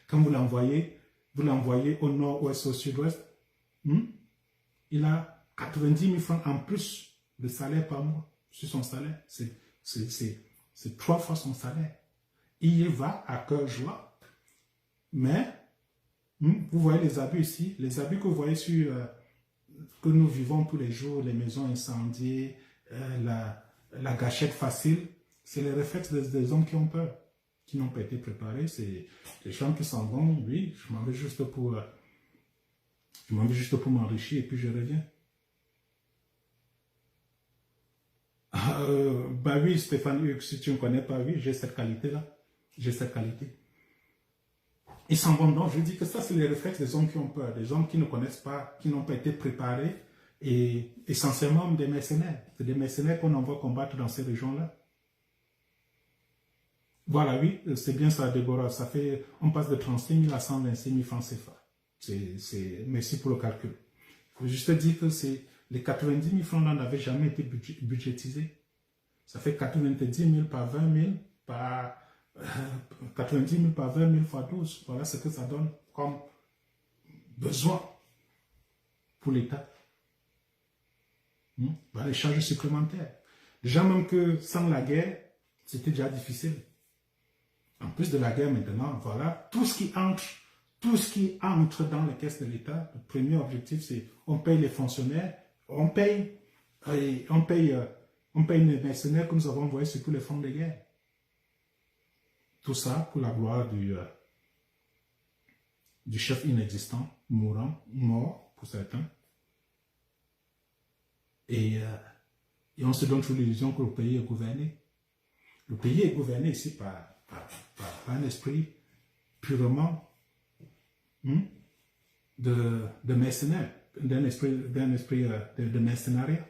Quand vous l'envoyez au nord-ouest, au sud-ouest, il a 90 000 francs en plus de salaire par mois sur son salaire. C'est 3 fois son salaire. Il y va à cœur joie. Mais, vous voyez les abus ici, les abus que vous voyez que nous vivons tous les jours, les maisons incendiées, la gâchette facile, c'est les réflexes des hommes qui ont peur. qui n'ont pas été préparés, c'est des gens qui s'en vont, oui, je m'en vais juste pour m'enrichir et puis je reviens. Bah oui, Stéphane, si tu ne me connais pas, oui, j'ai cette qualité-là. J'ai cette qualité. Ils s'en vont donc, je dis que ça, c'est les réflexes des hommes qui ont peur, des hommes qui ne connaissent pas, qui n'ont pas été préparés, et essentiellement des mercenaires. C'est des mercenaires qu'on envoie combattre dans ces régions-là. Voilà, oui, c'est bien ça, Déborah. Ça fait, on passe de 36 000 à 126 000 francs CFA. Merci pour le calcul. Il faut juste dire que c'est les 90 000 francs là n'avaient jamais été budgétisés. Ça fait 90 000 par 20 000 par 90 000 par 20 000 fois 12. Voilà ce que ça donne comme besoin pour l'État. Voilà, les charges supplémentaires. Déjà même que sans la guerre, c'était déjà difficile. En plus de la guerre maintenant, voilà, tout ce qui entre dans les caisses de l'État, le premier objectif c'est on paye les fonctionnaires, on paye les mercenaires que nous avons envoyés sur tous les fonds de guerre. Tout ça pour la gloire du chef inexistant, mort pour certains. Et on se donne toujours l'illusion que le pays est gouverné. Le pays est gouverné ici par un esprit purement de mercenaires, d'un esprit de mercenariat.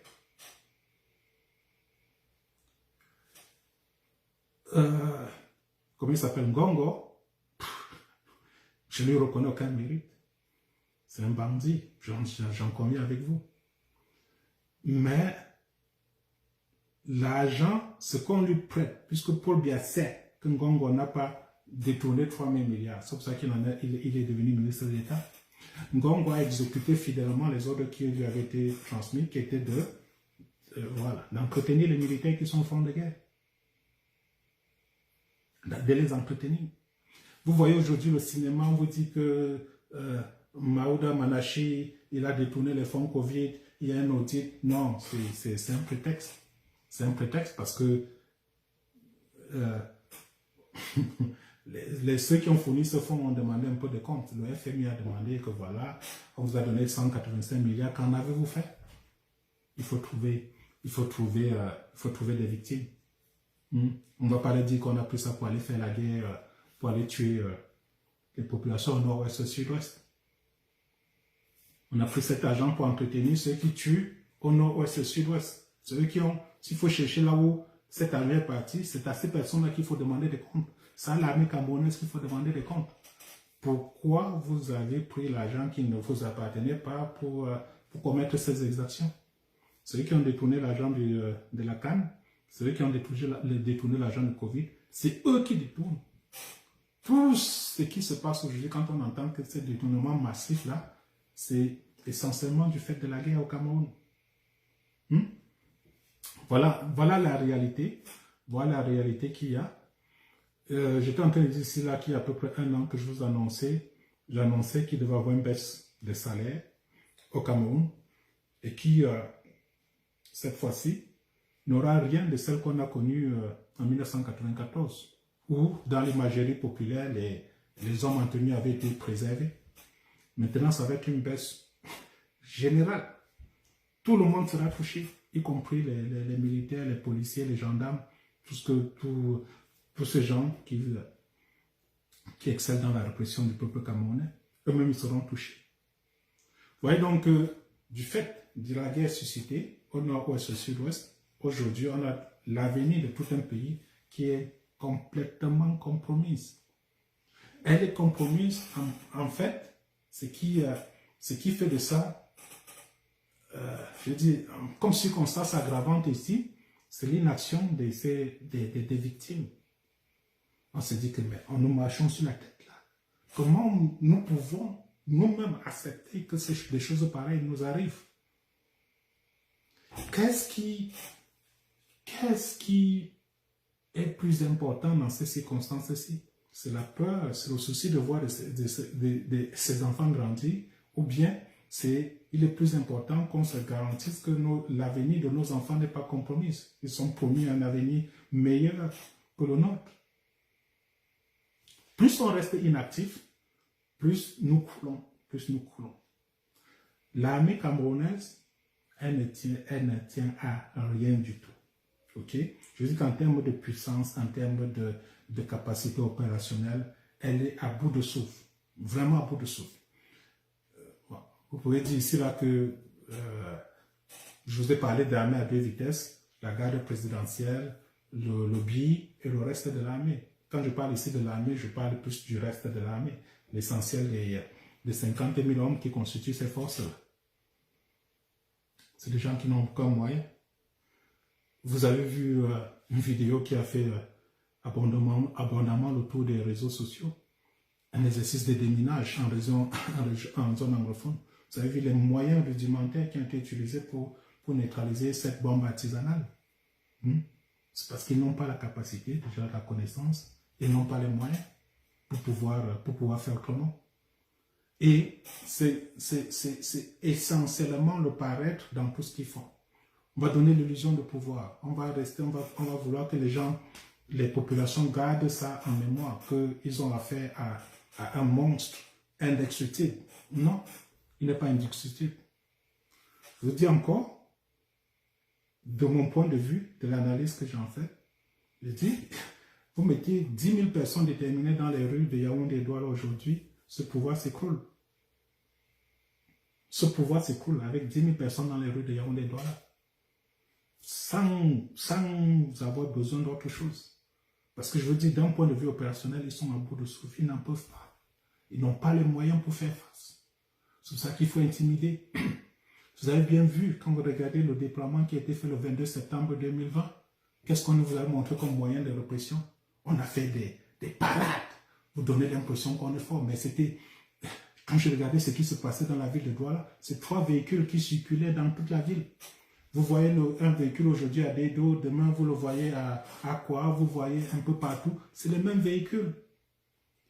Comment il s'appelle, Ngongo, je ne lui reconnais aucun mérite. C'est un bandit, j'en conviens avec vous. Mais l'argent, ce qu'on lui prête, puisque Paul Biya sait que Ngongo n'a pas détourné 3 000 milliards, c'est pour ça qu'il est devenu ministre d'État. Ngongo a exécuté fidèlement les ordres qui lui avaient été transmis, qui étaient d'entretenir les militaires qui sont au front de guerre. De les entretenir. Vous voyez aujourd'hui le cinéma, on vous dit que Maouda Manachi, il a détourné les fonds Covid, il y a un audit. Non, c'est un prétexte. C'est un prétexte parce que ceux qui ont fourni ce fonds ont demandé un peu de compte. Le FMI a demandé que voilà, on vous a donné 185 milliards, qu'en avez-vous fait? Il faut trouver des victimes. On ne va pas leur dire qu'on a pris ça pour aller faire la guerre, pour aller tuer les populations au nord-ouest et au sud-ouest. On a pris cet argent pour entretenir ceux qui tuent au nord-ouest et au sud-ouest. Ceux qui ont, s'il faut chercher là où cet argent est parti, c'est à ces personnes-là qu'il faut demander des comptes. C'est à l'armée camerounaise qu'il faut demander des comptes. Pourquoi vous avez pris l'argent qui ne vous appartenait pas pour commettre ces exactions? Ceux qui ont détourné l'argent de la CAN, ceux qui ont détourné l'argent de Covid, c'est eux qui détournent. Tout ce qui se passe aujourd'hui, quand on entend que ce détournement massif-là, c'est essentiellement du fait de la guerre au Cameroun. Voilà la réalité. Voilà la réalité qu'il y a. J'étais en train de dire ici, là, qu'il y a à peu près 1 an que je vous annonçais, j'annonçais qu'il devait y avoir une baisse des salaires au Cameroun et qui, cette fois-ci, n'aura rien de celle qu'on a connue en 1994, où dans l'imagerie populaire, les hommes en tenue avaient été préservés. Maintenant, ça va être une baisse générale. Tout le monde sera touché, y compris les militaires, les policiers, les gendarmes, tous ces gens qui excellent dans la répression du peuple camerounais. Eux-mêmes, ils seront touchés. Vous voyez donc, du fait de la guerre suscitée au nord-ouest et au sud-ouest, aujourd'hui, on a l'avenir de tout un pays qui est complètement compromise. Elle est compromise, en fait, ce qui fait de ça, je dis, comme circonstance aggravante ici, c'est l'inaction des victimes. On se dit que mais nous marchons sur la tête là. Comment nous pouvons nous-mêmes accepter que des choses pareilles nous arrivent? Qu'est-ce qui est plus important dans ces circonstances-ci? C'est la peur, c'est le souci de voir ces enfants grandir, ou bien il est plus important qu'on se garantisse que l'avenir de nos enfants n'est pas compromis. Ils sont promis un avenir meilleur que le nôtre. Plus on reste inactif, plus nous coulons, plus nous coulons. L'armée camerounaise, elle ne tient à rien du tout. Ok? Je dis qu'en termes de puissance, en termes de capacité opérationnelle, elle est à bout de souffle. Vraiment à bout de souffle. Vous pouvez dire ici là que je vous ai parlé d'armée à 2 vitesses, la garde présidentielle, le lobby et le reste de l'armée. Quand je parle ici de l'armée, je parle plus du reste de l'armée. L'essentiel des 50 000 hommes qui constituent ces forces-là. C'est des gens qui n'ont aucun moyen. Vous avez vu une vidéo qui a fait abondamment le tour des réseaux sociaux. Un exercice de déminage en zone anglophone. Vous avez vu les moyens rudimentaires qui ont été utilisés pour neutraliser cette bombe artisanale. C'est parce qu'ils n'ont pas la capacité, déjà la connaissance, ils n'ont pas les moyens pour pouvoir faire autrement. Et c'est essentiellement le paraître dans tout ce qu'ils font. On va donner l'illusion de pouvoir. On va vouloir que les populations gardent ça en mémoire, qu'ils ont affaire à un monstre indestructible. Non, il n'est pas indestructible. Je vous dis encore, de mon point de vue, de l'analyse que j'en fais, je dis, vous mettez 10 000 personnes déterminées dans les rues de Yaoundé et Douala aujourd'hui, ce pouvoir s'écroule. Ce pouvoir s'écroule avec 10 000 personnes dans les rues de Yaoundé et Douala. Sans avoir besoin d'autre chose. Parce que je vous dis, d'un point de vue opérationnel, ils sont à bout de souffle, ils n'en peuvent pas. Ils n'ont pas les moyens pour faire face. C'est pour ça qu'il faut intimider. Vous avez bien vu, quand vous regardez le déploiement qui a été fait le 22 septembre 2020, qu'est-ce qu'on vous a montré comme moyen de répression? On a fait des parades. Vous donnez l'impression qu'on est fort, mais c'était... Quand je regardais ce qui se passait dans la ville de Douala, c'est 3 véhicules qui circulaient dans toute la ville. Vous voyez un véhicule aujourd'hui à Dedo, demain vous le voyez à Akwa, vous voyez un peu partout. C'est les mêmes véhicules.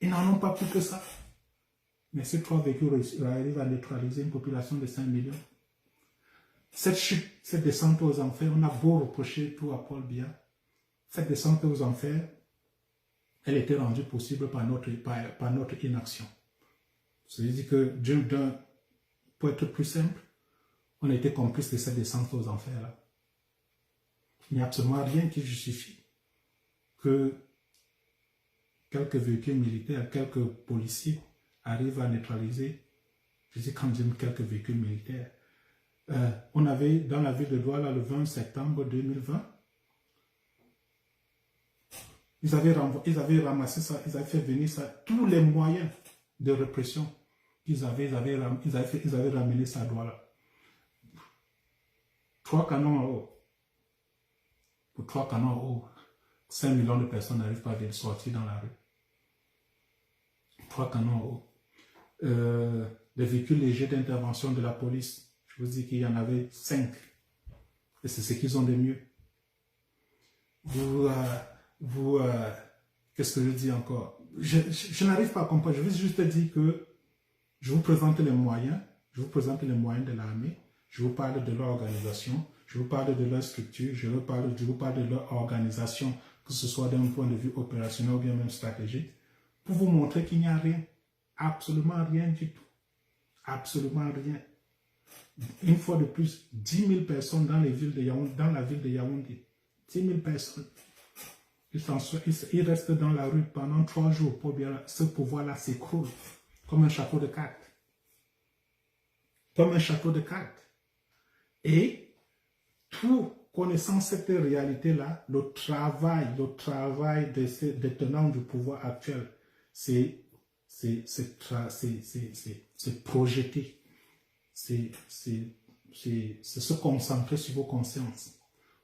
Ils n'en ont pas plus que ça. Mais ces 3 véhicules arrivent à neutraliser une population de 5 millions. Cette chute, cette descente aux enfers, on a beau reprocher tout à Paul Biya. Cette descente aux enfers, elle était rendue possible par notre inaction. C'est-à-dire que, pour être plus simple, on a été complice de cette descente aux enfers-là. Il n'y a absolument rien qui justifie que quelques véhicules militaires, quelques policiers arrivent à neutraliser, je dis quand même quelques véhicules militaires. On avait dans la ville de Douala le 20 septembre 2020, ils avaient ramassé ça, ils avaient fait venir ça, tous les moyens de répression qu'ils avaient ramené ça à Douala. 3 canons en haut. Pour 3 canons en haut, 5 millions de personnes n'arrivent pas à sortir dans la rue. 3 canons en haut. Les véhicules légers d'intervention de la police, je vous dis qu'il y en avait 5. Et c'est ce qu'ils ont de mieux. Qu'est-ce que je dis encore? Je n'arrive pas à comprendre. Je veux juste dire que je vous présente les moyens. Je vous présente les moyens de l'armée. Je vous parle de leur organisation. Je vous parle de leur structure. Je vous parle de leur organisation, que ce soit d'un point de vue opérationnel ou bien même stratégique, pour vous montrer qu'il n'y a rien. Absolument rien du tout. Absolument rien. Une fois de plus, 10 000 personnes dans la ville de Yaoundé. 10 000 personnes. Ils restent dans la rue pendant 3 jours pour bien ce pouvoir-là s'écroule comme un château de cartes. Comme un château de cartes. Et tout connaissant cette réalité-là, le travail des tenants du pouvoir actuel, c'est projeter, c'est se concentrer sur vos consciences.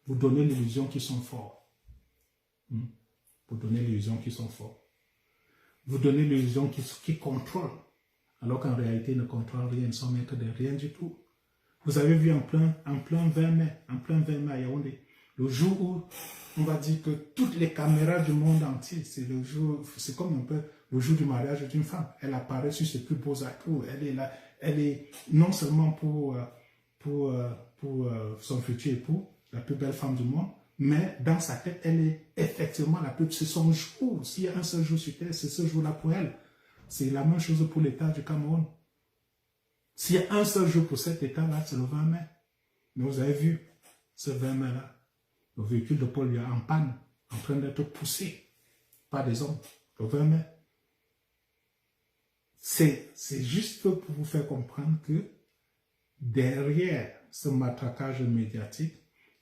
Vous donner l'illusion qu'ils sont forts. Vous donner l'illusion qu'ils sont forts. Vous donner l'illusion qu'ils contrôlent, alors qu'en réalité, ils ne contrôlent rien, ils ne sont maîtres de rien du tout. Vous avez vu en plein 20 mai à Yaoundé, le jour où on va dire que toutes les caméras du monde entier, c'est comme un peu le jour du mariage d'une femme. Elle apparaît sur ses plus beaux atouts. Elle est là, elle est non seulement pour son futur époux, la plus belle femme du monde, Mais dans sa tête, elle est effectivement la peuple. C'est son jour. S'il y a un seul jour sur terre, c'est ce jour-là pour elle. C'est la même chose pour l'État du Cameroun. S'il y a un seul jour pour cet État-là, c'est le 20 mai. Mais vous avez vu, ce 20 mai-là, le véhicule de Paul Biya en panne, en train d'être poussé par des hommes. Le 20 mai. C'est juste pour vous faire comprendre que derrière ce matraquage médiatique,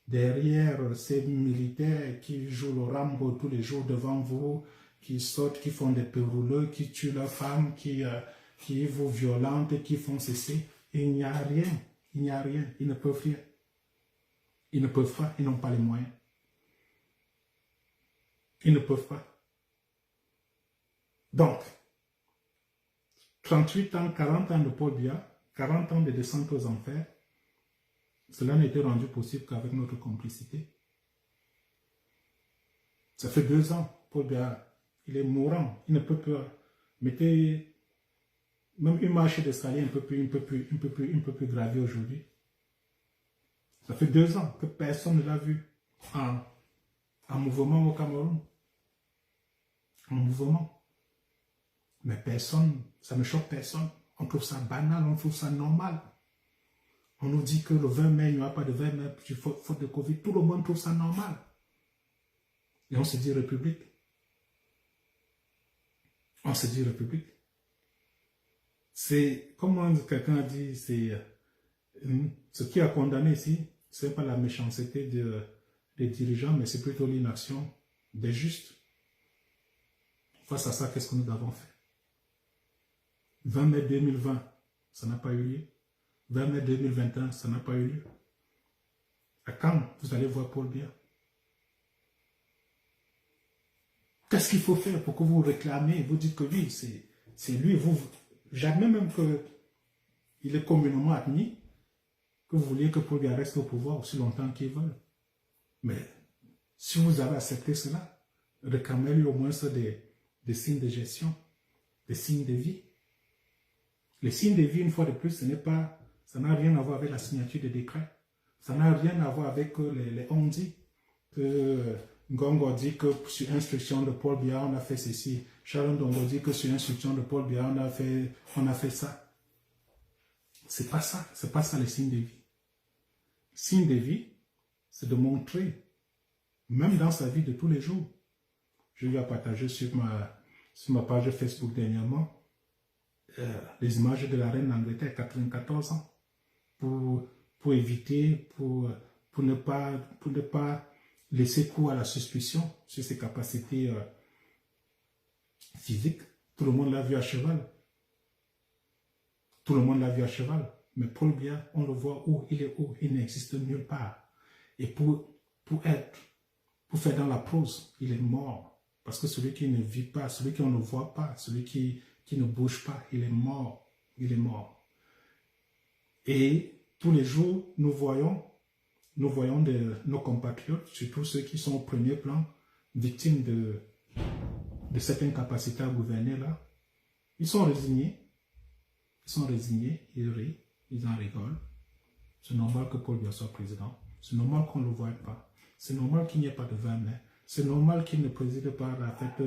derrière ces militaires qui jouent le Rambo tous les jours devant vous, qui sautent, qui font des pérouleux, qui tuent leurs femmes, qui vous violentent, qui font ceci, il n'y a rien. Il n'y a rien. Ils ne peuvent rien. Ils ne peuvent pas. Ils n'ont pas les moyens. Ils ne peuvent pas. Donc, 38 ans, 40 ans de Paul Biya, 40 ans de descente aux enfers, cela n'a été rendu possible qu'avec notre complicité. Ça fait 2 ans, Paul Biya, il est mourant, il ne peut plus. Mettez même une marche d'escalier un peu plus gravée aujourd'hui. Ça fait 2 ans que personne ne l'a vu en mouvement au Cameroun. En mouvement. Mais personne, ça ne choque personne. On trouve ça banal, on trouve ça normal. On nous dit que le 20 mai, il n'y aura pas de 20 mai, faute de Covid. Tout le monde trouve ça normal. Et on se dit République. On se dit République. C'est, comme quelqu'un a dit, c'est ce qui a condamné ici, ce n'est pas la méchanceté des dirigeants, mais c'est plutôt l'inaction des justes. Face à ça, qu'est-ce que nous avons fait? 20 mai 2020, ça n'a pas eu lieu. 20 mai 2021, ça n'a pas eu lieu. À quand vous allez voir Paul Biya? Qu'est-ce qu'il faut faire pour que vous réclamez, vous dites que oui, c'est lui, j'admets même qu'il est communément admis que vous vouliez que Paul Biya reste au pouvoir aussi longtemps qu'il veut. Mais si vous avez accepté cela, réclamez-lui au moins des signes de gestion, des signes de vie. Les signes de vie, une fois de plus, ça n'a rien à voir avec la signature des décrets. Ça n'a rien à voir avec les on-dit. Que Ngongo dit que sur instruction de Paul Biya, on a fait ceci. Sharon Dongo dit que sur instruction de Paul Biya, on a fait ça. C'est pas ça. C'est pas ça les signes de vie. Signe de vie, c'est de montrer, même dans sa vie de tous les jours. Je lui ai partagé sur ma page Facebook dernièrement les images de la reine d'Angleterre, 94 ans, pour éviter, pour ne pas laisser cours à la suspicion sur ses capacités physiques. Tout le monde l'a vu à cheval. Tout le monde l'a vu à cheval. Mais Paul Biya, on le voit où? Il est où? Il n'existe nulle part. Et pour faire dans la prose, il est mort. Parce que celui qui ne vit pas, celui qu'on ne voit pas, celui qui ne bouge pas, il est mort. Il est mort. Et tous les jours, nous voyons nos compatriotes, surtout ceux qui sont au premier plan, victimes de cette incapacité à gouverner là. Ils sont résignés. Ils rient, ils en rigolent. C'est normal que Paul Biya soit président. C'est normal qu'on ne le voie pas. C'est normal qu'il n'y ait pas de 20 mai. C'est normal qu'il ne préside pas la fête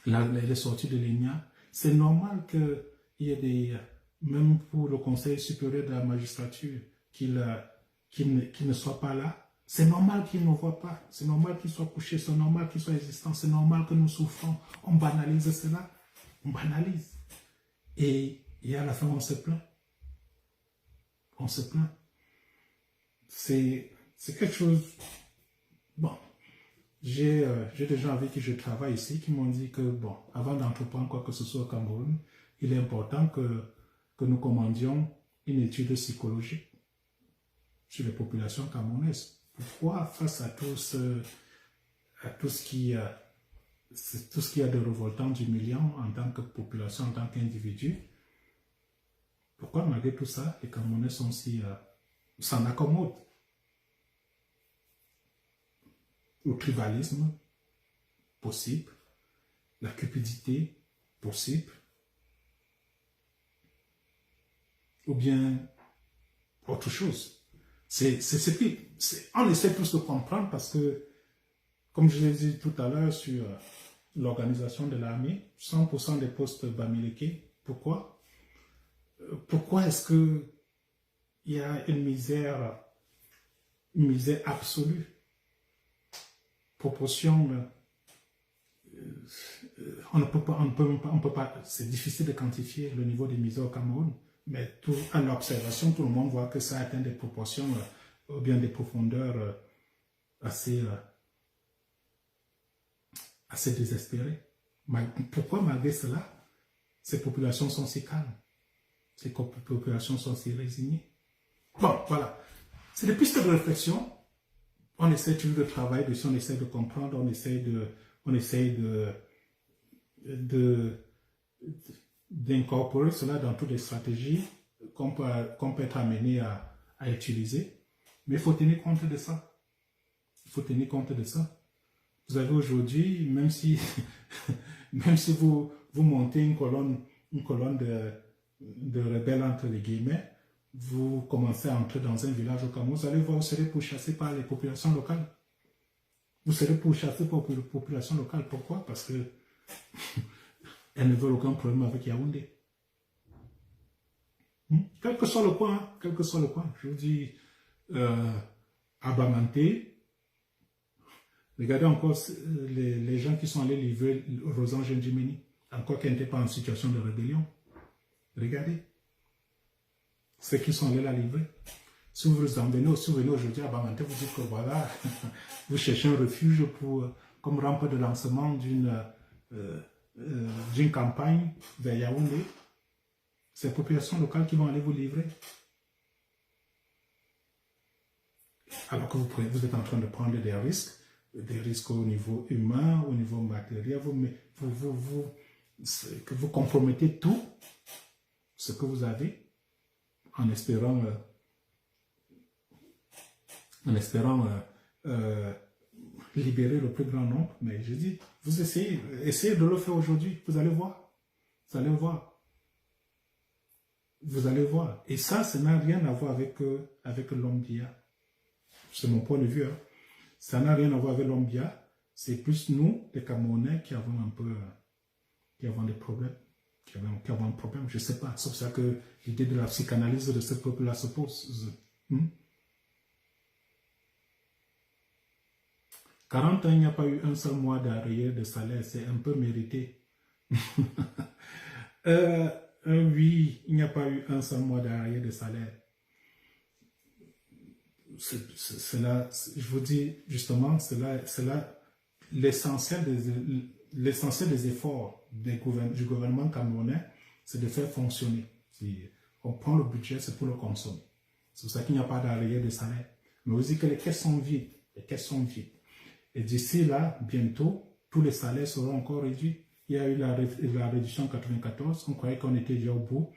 les sorties de l'ENIA. C'est normal qu'il y ait même pour le Conseil supérieur de la magistrature, qu'il ne soit pas là. C'est normal qu'il ne voit pas. C'est normal qu'il soit couché. C'est normal qu'il soit existant. C'est normal que nous souffrons. On banalise cela. On banalise. Et à la fin, on se plaint. On se plaint. C'est quelque chose... Bon, j'ai des gens avec qui je travaille ici qui m'ont dit que, bon, avant d'entreprendre quoi que ce soit au Cameroun, il est important que nous commandions une étude psychologique sur les populations camerounaises. Pourquoi, face à tout ce qu'il y a de révoltant, d'humiliant en tant que population, en tant qu'individu, pourquoi malgré tout ça, les Camerounais sont s'en accommodent au tribalisme possible, la cupidité possible, ou bien autre chose. On essaie tous de comprendre parce que, comme je l'ai dit tout à l'heure sur l'organisation de l'armée, 100% des postes bamileke. Pourquoi? Pourquoi est-ce qu'il y a une misère absolue? Proportion, on ne peut pas, c'est difficile de quantifier le niveau des misères au Cameroun, mais à l'observation, tout le monde voit que ça atteint des proportions ou bien des profondeurs assez désespérées. Pourquoi malgré cela, ces populations sont si calmes? Ces populations sont si résignées? Bon, voilà. C'est des pistes de réflexion. On essaie toujours de travailler dessus, on essaie de comprendre, on essaie d'incorporer cela dans toutes les stratégies qu'on peut être amené à utiliser. Mais il faut tenir compte de ça. Il faut tenir compte de ça. Vous avez aujourd'hui, même si vous montez une colonne de rebelles entre les guillemets, vous commencez à entrer dans un village au Cameroun, vous allez voir, vous serez pourchassé par les populations locales. Vous serez pourchassé par les populations locales. Pourquoi? Parce que elles ne veulent aucun problème avec Yaoundé. Quel que soit le coin, je vous dis, à Bamanté, regardez encore les gens qui sont allés livrer Rosan Genjimeni, encore qu'ils n'étaient pas en situation de rébellion. Regardez. Ceux qui sont allés la livrer. Si vous venez aujourd'hui à Bamanté, vous dites que voilà, vous cherchez un refuge comme rampe de lancement d'une campagne vers Yaoundé. C'est les populations locales qui vont aller vous livrer. Alors que vous êtes en train de prendre des risques au niveau humain, au niveau matériel, que vous compromettez tout ce que vous avez en espérant libérer le plus grand nombre. Mais je dis, vous essayez de le faire aujourd'hui, vous allez voir. Vous allez voir. Et ça n'a rien à voir avec l'homme d'hier. C'est mon point de vue. Hein. Ça n'a rien à voir avec l'homme d'hier. C'est plus nous, les Camerounais, qui avons des problèmes. Qui avons un problème, je ne sais pas. Sauf ça que l'idée de la psychanalyse de ce peuple-là se pose. 40 ans, il n'y a pas eu un seul mois d'arrière de salaire. C'est un peu mérité. Oui, il n'y a pas eu un seul mois d'arrière de salaire. Cela, je vous dis justement, c'est là l'essentiel des efforts du gouvernement camerounais, c'est de faire fonctionner. Si on prend le budget, c'est pour le consommer. C'est pour ça qu'il n'y a pas d'arrière de salaire. Mais vous dites que les caisses sont vides. Et d'ici là, bientôt, tous les salaires seront encore réduits. Il y a eu la réduction en 1994, on croyait qu'on était déjà au bout.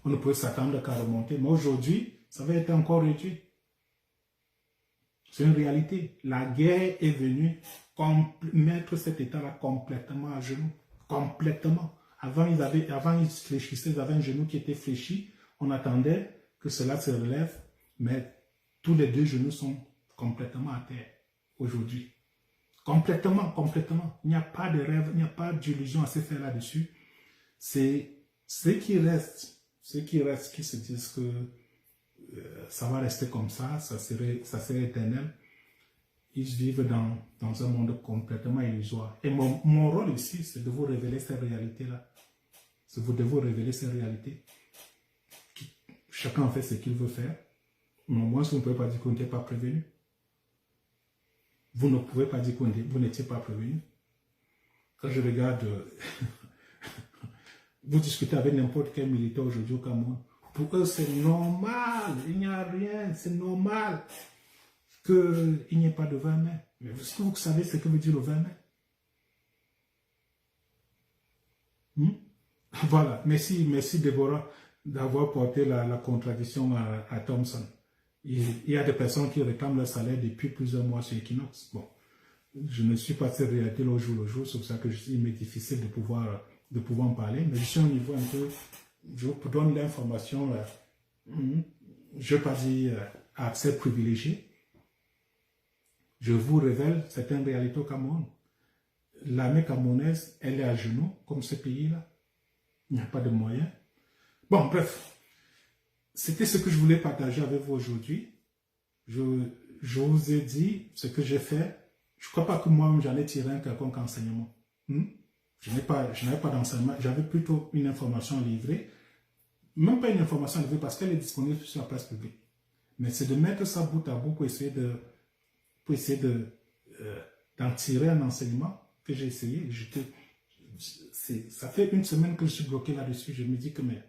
On ne pouvait s'attendre qu'à remonter. Mais aujourd'hui, ça va être encore réduit. C'est une réalité. La guerre est venue mettre cet État-là complètement à genoux. Complètement. Avant, ils fléchissaient, ils avaient un genou qui était fléchi. On attendait que cela se relève, mais tous les deux genoux sont complètement à terre aujourd'hui. Complètement. Il n'y a pas de rêve, il n'y a pas d'illusion à se faire là-dessus. C'est ceux qui restent, qui se disent que ça va rester comme ça serait éternel. Ils vivent dans un monde complètement illusoire. Et mon rôle ici, c'est de vous révéler ces réalités-là. C'est de vous révéler ces réalités. Chacun fait ce qu'il veut faire. Mais au moins, vous ne pouvez pas dire qu'on n'était pas prévenu. Vous ne pouvez pas dire que vous n'étiez pas prévenu. Quand je regarde, vous discutez avec n'importe quel militaire aujourd'hui au Cameroun. Pour eux, c'est normal. Il n'y a rien. C'est normal qu'il n'y ait pas de 20 mai. Mais est-ce que vous savez ce que veut dire le 20 mai? Voilà. Merci Déborah d'avoir porté la contradiction à Thomson. Il y a des personnes qui réclament leur salaire depuis plusieurs mois sur Equinox. Bon, je ne suis pas cette réalité au jour le jour, c'est pour ça que il m'est difficile de pouvoir en parler, mais je suis au niveau un peu, je vous donne l'information, je ne vais pas dire à accès privilégié. Je vous révèle certaines réalités au Cameroun. L'armée camerounaise, elle est à genoux, comme ce pays-là. Il n'y a pas de moyens. Bon, bref. C'était ce que je voulais partager avec vous aujourd'hui. Je vous ai dit ce que j'ai fait. Je ne crois pas que moi-même j'en ai tiré un quelconque enseignement. Je n'avais pas d'enseignement. J'avais plutôt une information à livrer. Même pas une information à livrer parce qu'elle est disponible sur la place publique. Mais c'est de mettre ça bout à bout pour essayer d'en tirer un enseignement que j'ai essayé. Ça fait une semaine que je suis bloqué là-dessus. Je me dis que mais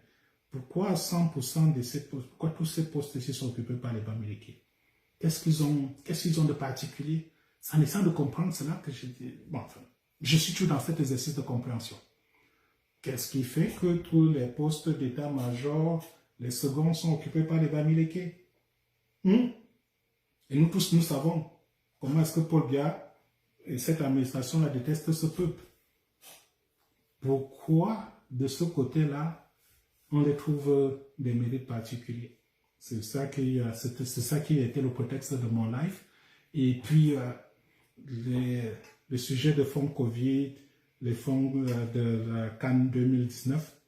pourquoi 100% de ces postes, pourquoi tous ces postes-ci sont occupés par les Bamileke? Qu'est-ce qu'ils ont de particulier? C'est en essayant de comprendre cela que je dis, bon, enfin, je suis toujours dans cet exercice de compréhension. Qu'est-ce qui fait que tous les postes d'état-major, les seconds sont occupés par les Bamileke? Et nous tous, nous savons comment est-ce que Paul Biya et cette administration-là détestent ce peuple. Pourquoi, de ce côté-là, on les trouve des mérites particuliers? C'est ça qui a été le prétexte de mon live. Et puis, le sujet de fonds Covid, les fonds de la Cannes 2019.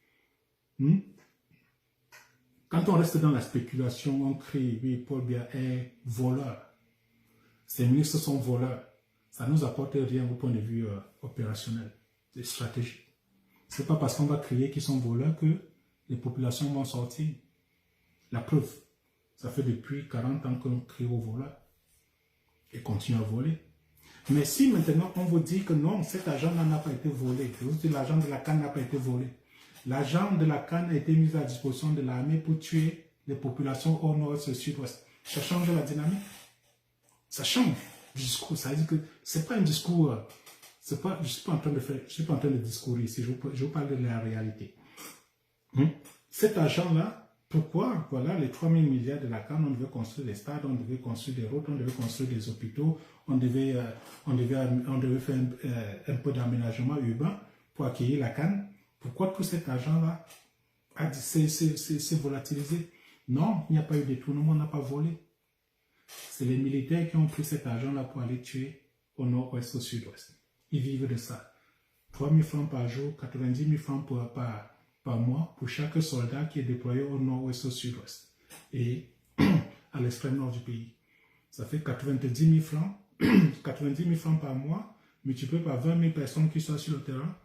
Quand on reste dans la spéculation, on crie, oui, Paul Biya est voleur. Ces ministres sont voleurs. Ça ne nous apporte rien au point de vue opérationnel et stratégique. Ce n'est pas parce qu'on va crier qu'ils sont voleurs que les populations vont sortir. La preuve, ça fait depuis 40 ans qu'on crie aux voleurs et continue à voler. Mais si maintenant on vous dit que non, cet argent-là n'a pas été volé, je vous dis l'argent de la Cannes n'a pas été volé, l'argent de la Cannes a été mis à disposition de l'armée pour tuer les populations au nord et au sud-ouest, ça change la dynamique. Ça change du discours. Ça veut dire que ce n'est pas un discours. Je ne suis pas en train de discourir ici. Je vous parle de la réalité. Cet argent-là, pourquoi? Voilà, les 3 000 milliards de la Cannes, on devait construire des stades, on devait construire des routes, on devait construire des hôpitaux, on devait faire un peu d'aménagement urbain pour accueillir la Cannes. Pourquoi tout cet argent-là s'est volatilisé? Non, il n'y a pas eu de détournement, on n'a pas volé. C'est les militaires qui ont pris cet argent-là pour aller tuer au nord-ouest, au sud-ouest. Ils vivent de ça. 3 000 francs par jour, 90 000 francs par mois pour chaque soldat qui est déployé au nord-ouest, au sud-ouest et à l'extrême nord du pays. Ça fait 90 000 francs, 90 000 francs par mois, multiplié par 20 000 personnes qui sont sur le terrain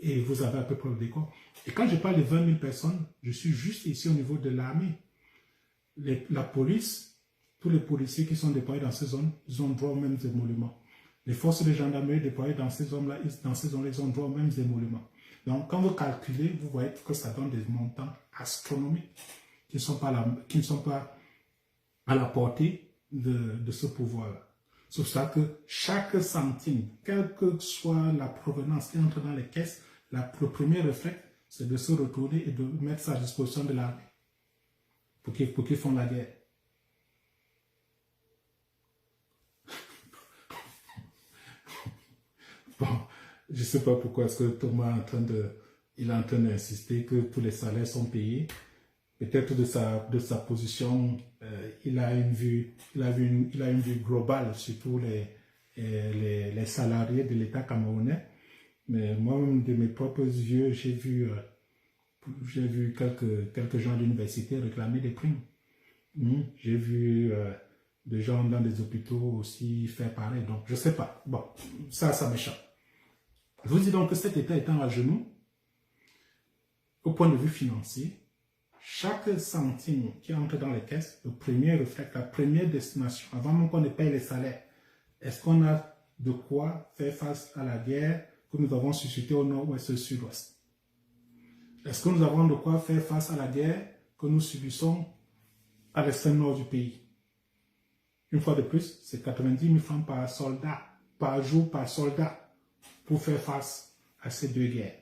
et vous avez à peu près le décor. Et quand je parle de 20 000 personnes, je suis juste ici au niveau de l'armée. La police, tous les policiers qui sont déployés dans ces zones, ils ont droit aux mêmes émoluments. Les forces de gendarmerie déployées dans ces zones-là, ils ont droit aux mêmes émoluments. Donc, quand vous calculez, vous voyez que ça donne des montants astronomiques qui ne sont pas à la portée de ce pouvoir-là. C'est pour ça que chaque centime, quelle que soit la provenance qui entre dans les caisses, le premier réflexe, c'est de se retourner et de mettre ça à disposition de l'armée pour qu'ils font la guerre. Bon, je ne sais pas pourquoi est-ce que Thomas est en train d'insister que tous les salaires sont payés. Peut-être de sa position, il a une vue globale sur tous les salariés de l'État camerounais. Mais moi-même, de mes propres yeux, j'ai vu quelques gens d'université réclamer des primes. J'ai vu des gens dans des hôpitaux aussi faire pareil. Donc, je ne sais pas. Bon, ça m'échappe. Je vous dis donc que cet État étant à genoux, au point de vue financier, chaque centime qui entre dans les caisses, le premier réflexe, la première destination, avant même qu'on ne paye les salaires, est-ce qu'on a de quoi faire face à la guerre que nous avons suscitée au nord-ouest et au sud-ouest? Est-ce que nous avons de quoi faire face à la guerre que nous subissons à l'extrême nord du pays? Une fois de plus, c'est 90 000 francs par soldat, par jour, par soldat, pour faire face à ces deux guerres.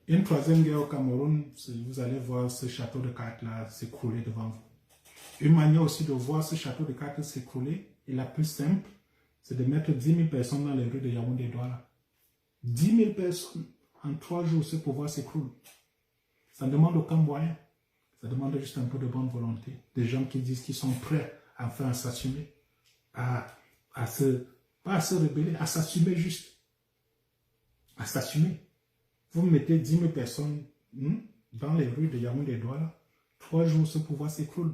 Une troisième guerre au Cameroun, vous allez voir ce château de cartes-là s'écrouler devant vous. Une manière aussi de voir ce château de cartes s'écrouler, et la plus simple, c'est de mettre 10 000 personnes dans les rues de Yaoundé-Douala. 10 000 personnes en 3 jours, ce pouvoir s'écroule. Ça ne demande aucun moyen. Ça demande juste un peu de bonne volonté. Des gens qui disent qu'ils sont prêts enfin à s'assumer, pas à se rebeller, à s'assumer juste. À s'assumer. Vous mettez 10 000 personnes dans les rues de Yaoundé-Douala, 3 jours, ce pouvoir s'écroule.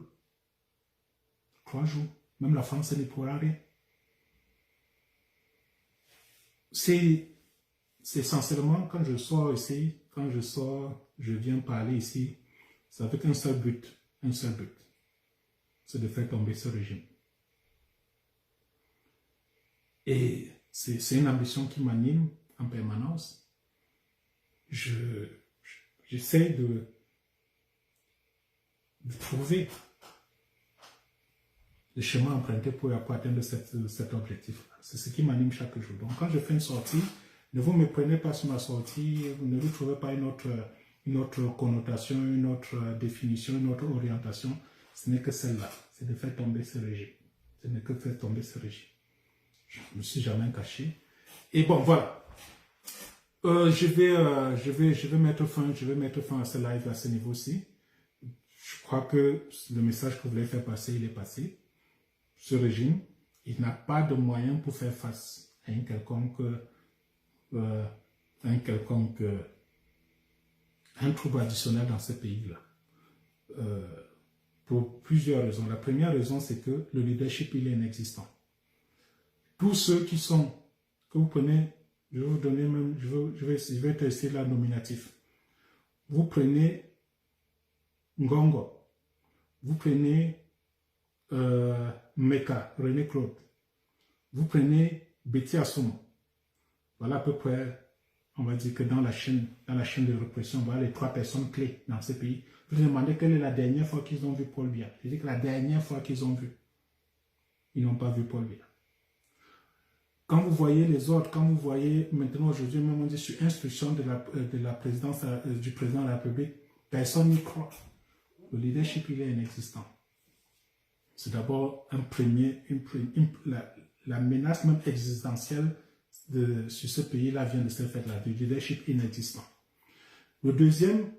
3 jours. Même la France ne pourra rien. C'est essentiellement quand je sors ici, je viens parler ici, c'est avec un seul but, c'est de faire tomber ce régime. Et c'est une ambition qui m'anime en permanence. J'essaie de trouver le chemin emprunté pour atteindre cet objectif. C'est ce qui m'anime chaque jour. Donc quand je fais une sortie, ne vous méprenez pas sur ma sortie, ne vous trouvez pas une autre connotation, une autre définition, une autre orientation. Ce n'est que celle-là, c'est de faire tomber ce régime. Ce n'est que faire tomber ce régime. Je ne me suis jamais caché. Et bon, voilà. Je vais mettre fin à ce live à ce niveau-ci. Je crois que le message que vous voulez faire passer, il est passé. Ce régime, il n'a pas de moyens pour faire face à un trouble additionnel dans ce pays-là. Pour plusieurs raisons. La première raison, c'est que le leadership, il est inexistant. Tous ceux qui sont, que vous prenez, je vais vous donner même, je vais tester la nominatif. Vous prenez Ngongo, vous prenez Meka, René Claude, vous prenez Betty Assomo. Voilà à peu près, on va dire que dans la chaîne de répression, voilà les 3 personnes clés dans ce pays. Vous vous demandez quelle est la dernière fois qu'ils ont vu Paul Biya. Je dis que la dernière fois qu'ils ont vu, ils n'ont pas vu Paul Biya. Quand vous voyez les autres, quand vous voyez maintenant aujourd'hui, même on dit sur instruction de la présidence du président de la République, personne n'y croit. Le leadership, il est inexistant. C'est d'abord la menace même existentielle sur ce pays-là vient de se faire là, du leadership inexistant. La deuxième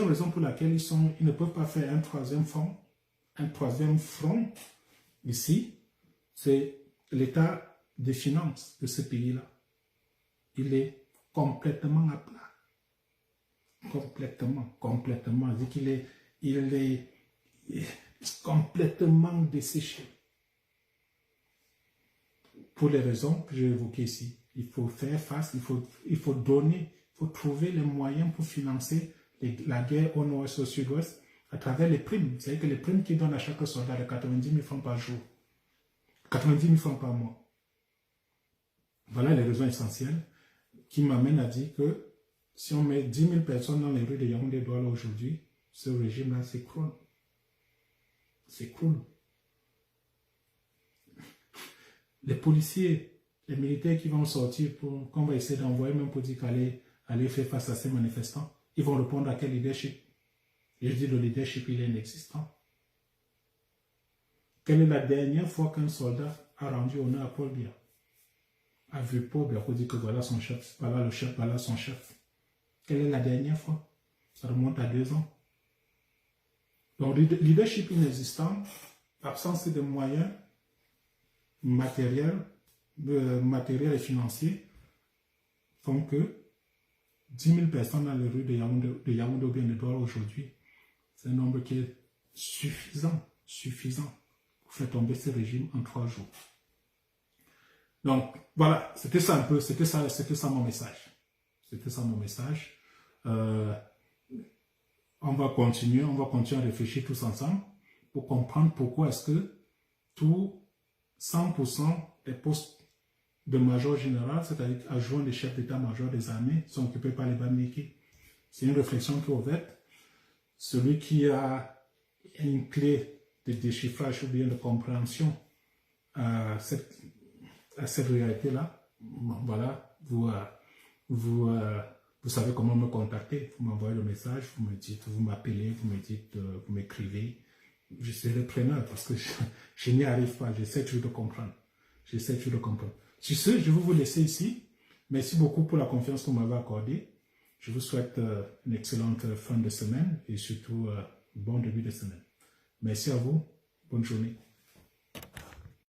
raison pour laquelle ils ne peuvent pas faire un troisième front ici, c'est l'état des finances de ce pays-là. Il est complètement à plat. Complètement. Je dis qu'il est complètement desséché. Pour les raisons que j'ai évoquées ici. Il faut faire face, il faut trouver les moyens pour financer la guerre au nord-est, au sud-ouest, à travers les primes. C'est-à-dire que les primes qu'ils donnent à chaque soldat de 90 000 francs par jour, 90 000 francs par mois. Voilà les raisons essentielles qui m'amènent à dire que si on met 10 000 personnes dans les rues de Yaoundé-Douala aujourd'hui, ce régime-là s'écroule. S'écroule. Les policiers, les militaires qui vont sortir, qu'on va essayer d'envoyer même pour dire aller faire face à ces manifestants, ils vont répondre à quel leadership? Et je dis le leadership, il est inexistant. Quelle est la dernière fois qu'un soldat a rendu honneur à Paul Biya? A vu Paul Biya pour dire que voilà son chef, voilà le chef, voilà son chef. Quelle est la dernière fois? Ça remonte à 2 ans. Donc, leadership inexistant, absence de moyens matériels et financiers font que 10 000 personnes dans les rues de Yaoundé ou bien de Douala aujourd'hui, c'est un nombre qui est suffisant pour faire tomber ce régime en 3 jours. Donc, voilà, c'était ça un peu, c'était ça mon message. C'était ça mon message. On va continuer à réfléchir tous ensemble pour comprendre pourquoi est-ce que 100% des postes de major général, c'est-à-dire adjoint des chefs d'état-major des armées, sont occupés par les Bamileke. C'est une réflexion qui est ouverte. Celui qui a une clé de déchiffrage ou bien de compréhension à cette réalité-là, voilà, vous savez comment me contacter. Vous m'envoyez le message, vous me dites, vous m'appelez, vous me dites, vous m'écrivez. Je serai preneur parce que je n'y arrive pas. J'essaie toujours de comprendre. Sur ce, je vais vous laisser ici. Merci beaucoup pour la confiance que vous m'avez accordée. Je vous souhaite une excellente fin de semaine et surtout bon début de semaine. Merci à vous. Bonne journée.